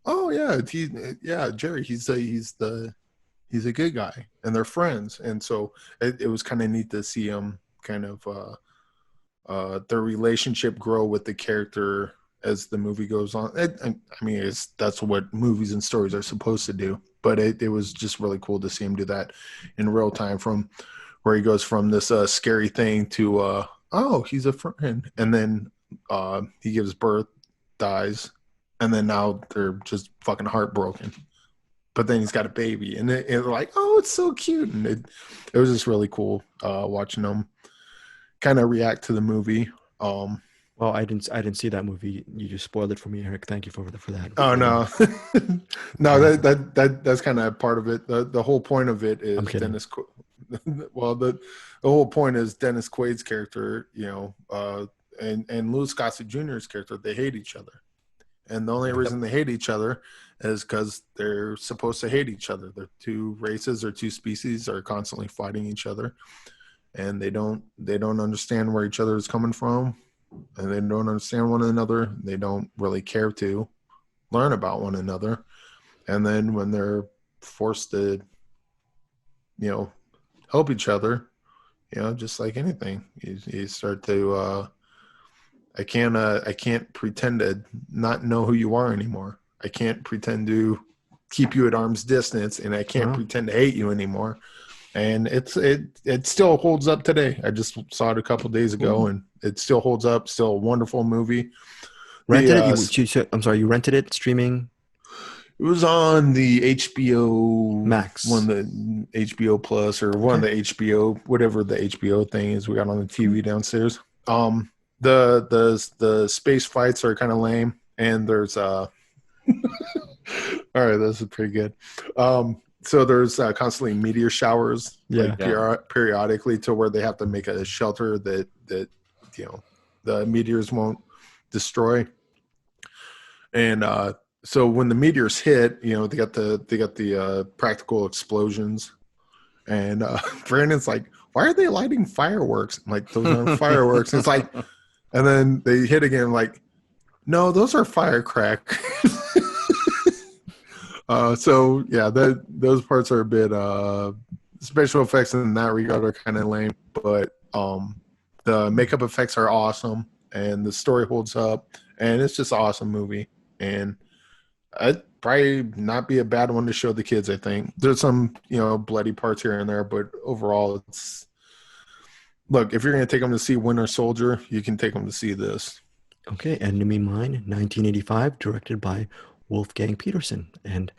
Speaker 2: oh yeah, Jerry, he's a good guy, and they're friends, and so it was kind of neat to see him kind of their relationship grow with the character as the movie goes on. That's what movies and stories are supposed to do. But it was just really cool to see him do that in real time, from where he goes from this scary thing to, he's a friend. And then he gives birth, dies, and then now they're just fucking heartbroken. But then he's got a baby, and they're like, oh, it's so cute. And it was just really cool watching them kind of react to the movie.
Speaker 1: Well, I didn't see that movie. You just spoiled it for me, Eric. Thank you for that.
Speaker 2: Oh no, no, that's kind of part of it. The whole point of it is Dennis. Well, the whole point is Dennis Quaid's character, and Louis Gossett Jr.'s character. They hate each other, and the only reason they hate each other is because they're supposed to hate each other. The two races or two species are constantly fighting each other, and they don't understand where each other is coming from. And they don't understand one another. They don't really care to learn about one another. And then when they're forced to, help each other, just like anything, you start to, I can't pretend to not know who you are anymore. I can't pretend to keep you at arm's distance, and I can't pretend to hate you anymore. And it still holds up today. I just saw it a couple days ago, and it still holds up. Still a wonderful movie.
Speaker 1: Rented it? I'm sorry, you rented it streaming?
Speaker 2: It was on the HBO
Speaker 1: Max,
Speaker 2: one of the HBO Plus, or one of the HBO, whatever the HBO thing is. We got on the TV downstairs. The space fights are kind of lame, and there's all right, this is pretty good. So there's constantly meteor showers, periodically, to where they have to make a shelter that the meteors won't destroy. And so when the meteors hit, they got the practical explosions. And Brandon's like, "Why are they lighting fireworks?" I'm like, "Those aren't fireworks." And it's like, and then they hit again, like, "No, those are firecrackers." So yeah, those parts are a bit special effects in that regard are kind of lame, but the makeup effects are awesome, and the story holds up, and it's just an awesome movie. And I'd probably not be a bad one to show the kids. I think there's some bloody parts here and there, but overall, look, if you're going to take them to see Winter Soldier, you can take them to see this.
Speaker 1: Okay, Enemy Mine, 1985, directed by Wolfgang Peterson, and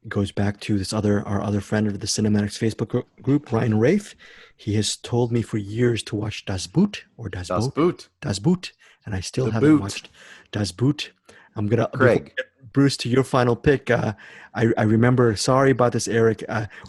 Speaker 1: it goes back to our other friend of the CinemAddicts Facebook group, Ryan Rafe. He has told me for years to watch Das Boot, and I still haven't watched Das Boot. I'm gonna before we
Speaker 3: Craig.
Speaker 1: get, Bruce, to your final pick. I remember. Sorry about this, Eric.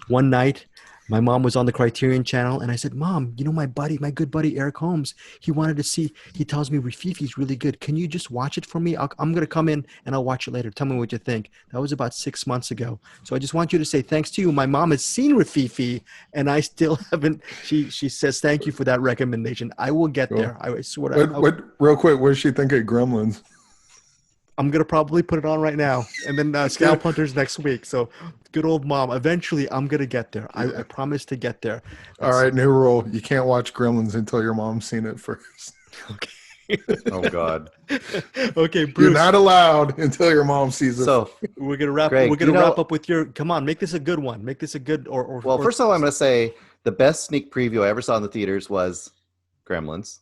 Speaker 1: One night, my mom was on the Criterion Channel, and I said, "Mom, you know my buddy, my good buddy Eric Holmes. He wanted to see. He tells me Rafifi's really good. Can you just watch it for me? I'm gonna come in and I'll watch it later. Tell me what you think." That was about 6 months ago. So I just want you to say thanks to you. My mom has seen Rafifi, and I still haven't. She says thank you for that recommendation. I will get
Speaker 2: Cool.
Speaker 1: there. I swear.
Speaker 2: Real quick, what does she think of Gremlins?
Speaker 1: I'm gonna probably put it on right now, and then Scalp Hunters next week. So, good old mom. Eventually, I'm gonna get there. I promise to get there.
Speaker 2: All right, new rule: you can't watch Gremlins until your mom's seen it first.
Speaker 1: Okay.
Speaker 3: Oh God.
Speaker 1: Okay, Bruce.
Speaker 2: You're not allowed until your mom sees it.
Speaker 3: So
Speaker 1: we're gonna wrap.
Speaker 3: Greg,
Speaker 1: we're gonna
Speaker 3: you know-
Speaker 1: wrap up with your. Come on, make this a good one. Make this a good
Speaker 3: well, first of all, I'm going to say the best sneak preview I ever saw in the theaters was Gremlins.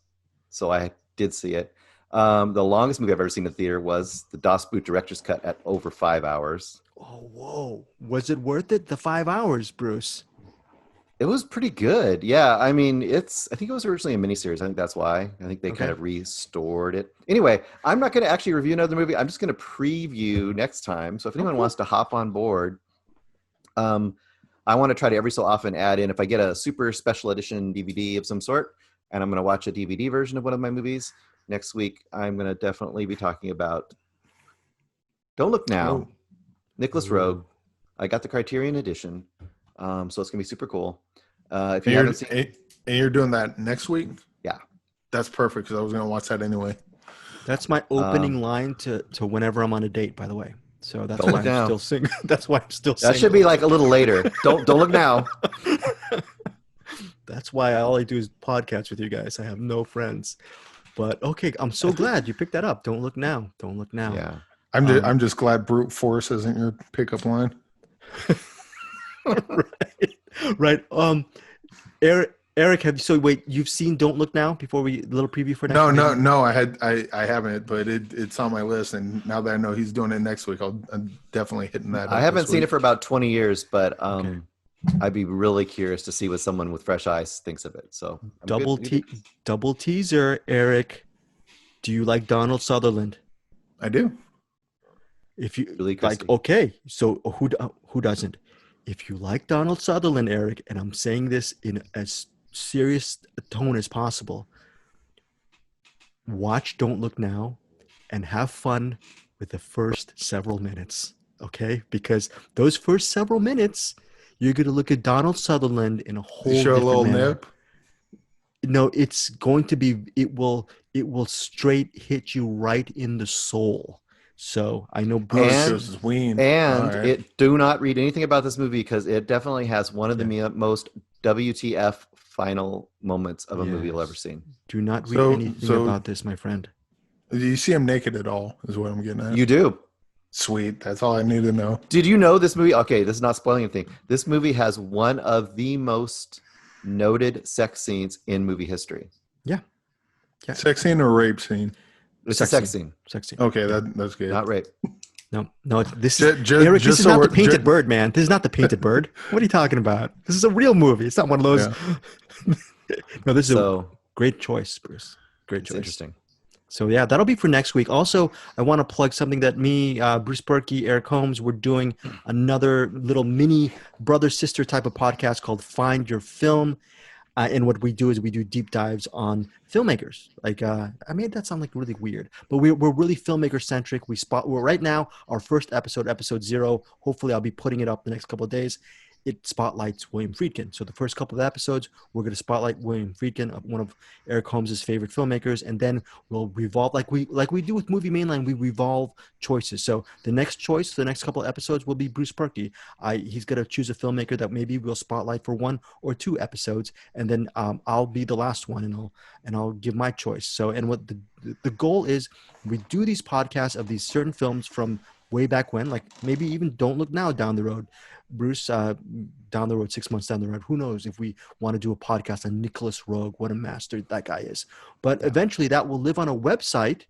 Speaker 3: So I did see it. The longest movie I've ever seen in the theater was the Das Boot director's cut at over 5 hours.
Speaker 1: Oh, whoa! Was it worth it? The 5 hours, Bruce.
Speaker 3: It was pretty good. Yeah, I mean, I think it was originally a miniseries. I think that's why. I think they
Speaker 1: Okay.
Speaker 3: kind of restored it. Anyway, I'm not going to actually review another movie. I'm just going to preview next time. So if anyone wants to hop on board, I want to try to every so often add in, if I get a super special edition DVD of some sort, and I'm going to watch a DVD version of one of my movies, next week I'm going to definitely be talking about Don't Look Now,
Speaker 2: Oh.
Speaker 3: Nicholas Roeg. I got the Criterion edition, so it's going to be super cool. If
Speaker 2: And
Speaker 3: you
Speaker 2: you're,
Speaker 3: haven't seen
Speaker 2: and you're doing that next week?
Speaker 3: Yeah.
Speaker 2: That's perfect because I was going to watch that anyway.
Speaker 1: That's my opening line to whenever I'm on a date. By the way, so that's
Speaker 3: Don't
Speaker 1: why
Speaker 3: look
Speaker 1: I'm
Speaker 3: now.
Speaker 1: still single. That's why I'm still
Speaker 3: that
Speaker 1: single.
Speaker 3: should be like a little later. Don't look now.
Speaker 1: That's why all I do is podcasts with you guys. I have no friends. But okay, I'm so glad you picked that up. Don't look now. Don't look now.
Speaker 3: Yeah.
Speaker 2: I'm just glad brute force isn't your pickup line.
Speaker 1: Right. Eric, wait, you've seen Don't Look Now before a little preview for next
Speaker 2: No,
Speaker 1: week?
Speaker 2: no, I haven't, but it's on my list, and now that I know he's doing it next week, I'm definitely hitting that.
Speaker 3: I haven't seen it for about 20 years, but I'd be really curious to see what someone with fresh eyes thinks of it. So
Speaker 1: Double teaser, Eric. Do you like Donald Sutherland?
Speaker 2: I do.
Speaker 1: If you
Speaker 3: Really,
Speaker 1: like,
Speaker 3: Christy.
Speaker 1: okay, so who doesn't? If you like Donald Sutherland, Eric, and I'm saying this in as serious a tone as possible, watch Don't Look Now and have fun with the first several minutes, okay? Because those first several minutes, you're going to look at Donald Sutherland in a whole
Speaker 2: Show a
Speaker 1: different
Speaker 2: little
Speaker 1: manner.
Speaker 2: nip.
Speaker 1: No, it's going to be, it will straight hit you right in the soul. So I know
Speaker 2: Oh,
Speaker 1: Bruce.
Speaker 2: it shows his ween.
Speaker 3: And
Speaker 2: All right.
Speaker 3: it do not read anything about this movie because it definitely has one of the most WTF final moments of a movie you'll ever seen.
Speaker 1: Do not read
Speaker 2: So-
Speaker 1: anything
Speaker 2: so-
Speaker 1: about this, my friend.
Speaker 2: Do you see him naked at all? Is what I'm getting at.
Speaker 3: You do.
Speaker 2: Sweet. That's all I need to know.
Speaker 3: Did you know this movie? Okay, this is not spoiling anything. This movie has one of the most noted sex scenes in movie history.
Speaker 1: Yeah.
Speaker 2: Sex scene or rape scene?
Speaker 3: It's
Speaker 1: Sex
Speaker 3: a sex
Speaker 1: scene.
Speaker 3: scene,
Speaker 1: Sexy.
Speaker 2: Okay, that's good.
Speaker 3: not rape.
Speaker 1: No, this is
Speaker 2: Just,
Speaker 1: Eric. This is not the painted
Speaker 2: ju-
Speaker 1: bird, man. This is not the painted bird. What are you talking about? This is a real movie. It's not one of those. No, this is a
Speaker 3: So
Speaker 1: great choice, Bruce. Great
Speaker 3: it's
Speaker 1: choice.
Speaker 3: interesting.
Speaker 1: So yeah, that'll be for next week. Also, I want to plug something that me, Bruce Purkey, Eric Holmes, we're doing another little mini brother sister type of podcast called Find Your Film. And what we do is we do deep dives on filmmakers. Like I made that sound like really weird, but we're really filmmaker centric. We're right now our first episode 0. Hopefully, I'll be putting it up the next couple of days. It spotlights William Friedkin. So the first couple of episodes, we're going to spotlight William Friedkin, one of Eric Holmes' favorite filmmakers, and then we'll revolve like we do with Movie Mainline. We revolve choices. So the next choice, the next couple of episodes, will be Bruce Purkey. He's going to choose a filmmaker that maybe we'll spotlight for 1 or 2 episodes, and then I'll be the last one, and I'll give my choice. So and what the goal is, we do these podcasts of these certain films from way back when, like maybe even Don't Look Now down the road. Bruce, down the road, 6 months down the road, who knows if we want to do a podcast on Nicholas Roeg, what a master that guy is. But eventually that will live on a website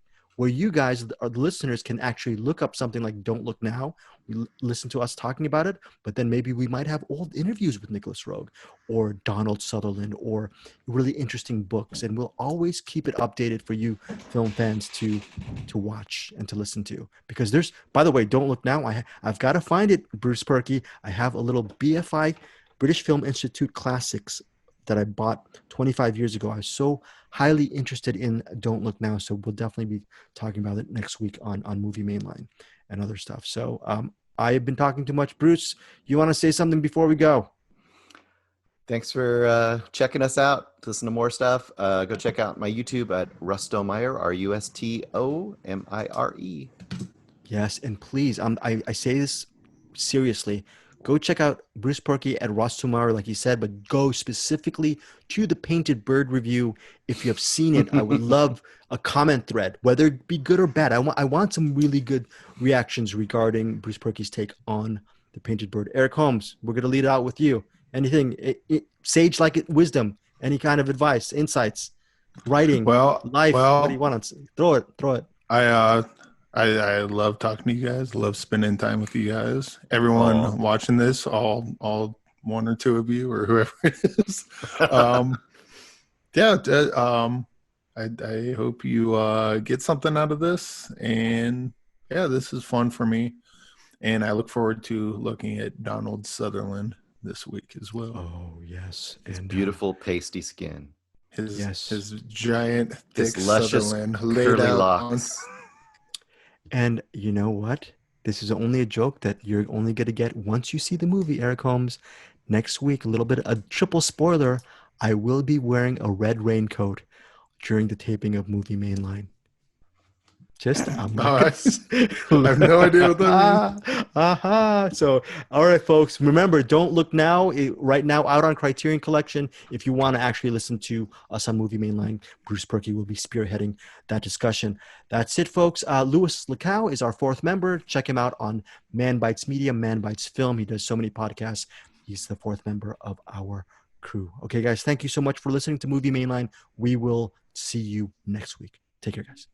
Speaker 1: where you guys, the listeners, can actually look up something like Don't Look Now. Listen to us talking about it, but then maybe we might have old interviews with Nicholas Roeg or Donald Sutherland or really interesting books. And we'll always keep it updated for you film fans to watch and to listen to. Because there's, by the way, Don't Look Now. I've got to find it, Bruce Purkey. I have a little BFI, British Film Institute Classics, that I bought 25 years ago. I was so highly interested in Don't Look Now. So we'll definitely be talking about it next week on Movie Mainline and other stuff. So I have been talking too much. Bruce, you want to say something before we go?
Speaker 3: Thanks for checking us out. Listen to more stuff. Go check out my YouTube at Rustomeyer, Rustomire.
Speaker 1: Yes, and please, I say this seriously. Go check out Bruce Purkey at Rustomire, like he said, but go specifically to the Painted Bird review. If you have seen it, I would love a comment thread, whether it be good or bad. I want some really good reactions regarding Bruce Purkey's take on the Painted Bird. Eric Holmes, we're going to lead it out with you. Anything, sage like wisdom, any kind of advice, insights, writing, life, what do you want to throw it?
Speaker 2: I love talking to you guys. Love spending time with you guys. Everyone watching this, all one or two of you or whoever it is. I hope you get something out of this. And yeah, this is fun for me. And I look forward to looking at Donald Sutherland this week as well.
Speaker 1: Oh, yes.
Speaker 3: His beautiful pasty skin.
Speaker 2: His giant, thick
Speaker 3: his luscious,
Speaker 2: Sutherland
Speaker 3: curly locks.
Speaker 1: And you know what? This is only a joke that you're only going to get once you see the movie, Eric Holmes. Next week, a triple spoiler, I will be wearing a red raincoat during the taping of Movie Mainline. I'm not
Speaker 2: I have no idea what that means.
Speaker 1: So, all right, folks. Remember, Don't Look Now. Right now, out on Criterion Collection. If you want to actually listen to us on Movie Mainline, Bruce Purkey will be spearheading that discussion. That's it, folks. Luis Lacau is our fourth member. Check him out on Man Bites Media, Man Bites Film. He does so many podcasts. He's the fourth member of our crew. Okay, guys. Thank you so much for listening to Movie Mainline. We will see you next week. Take care, guys.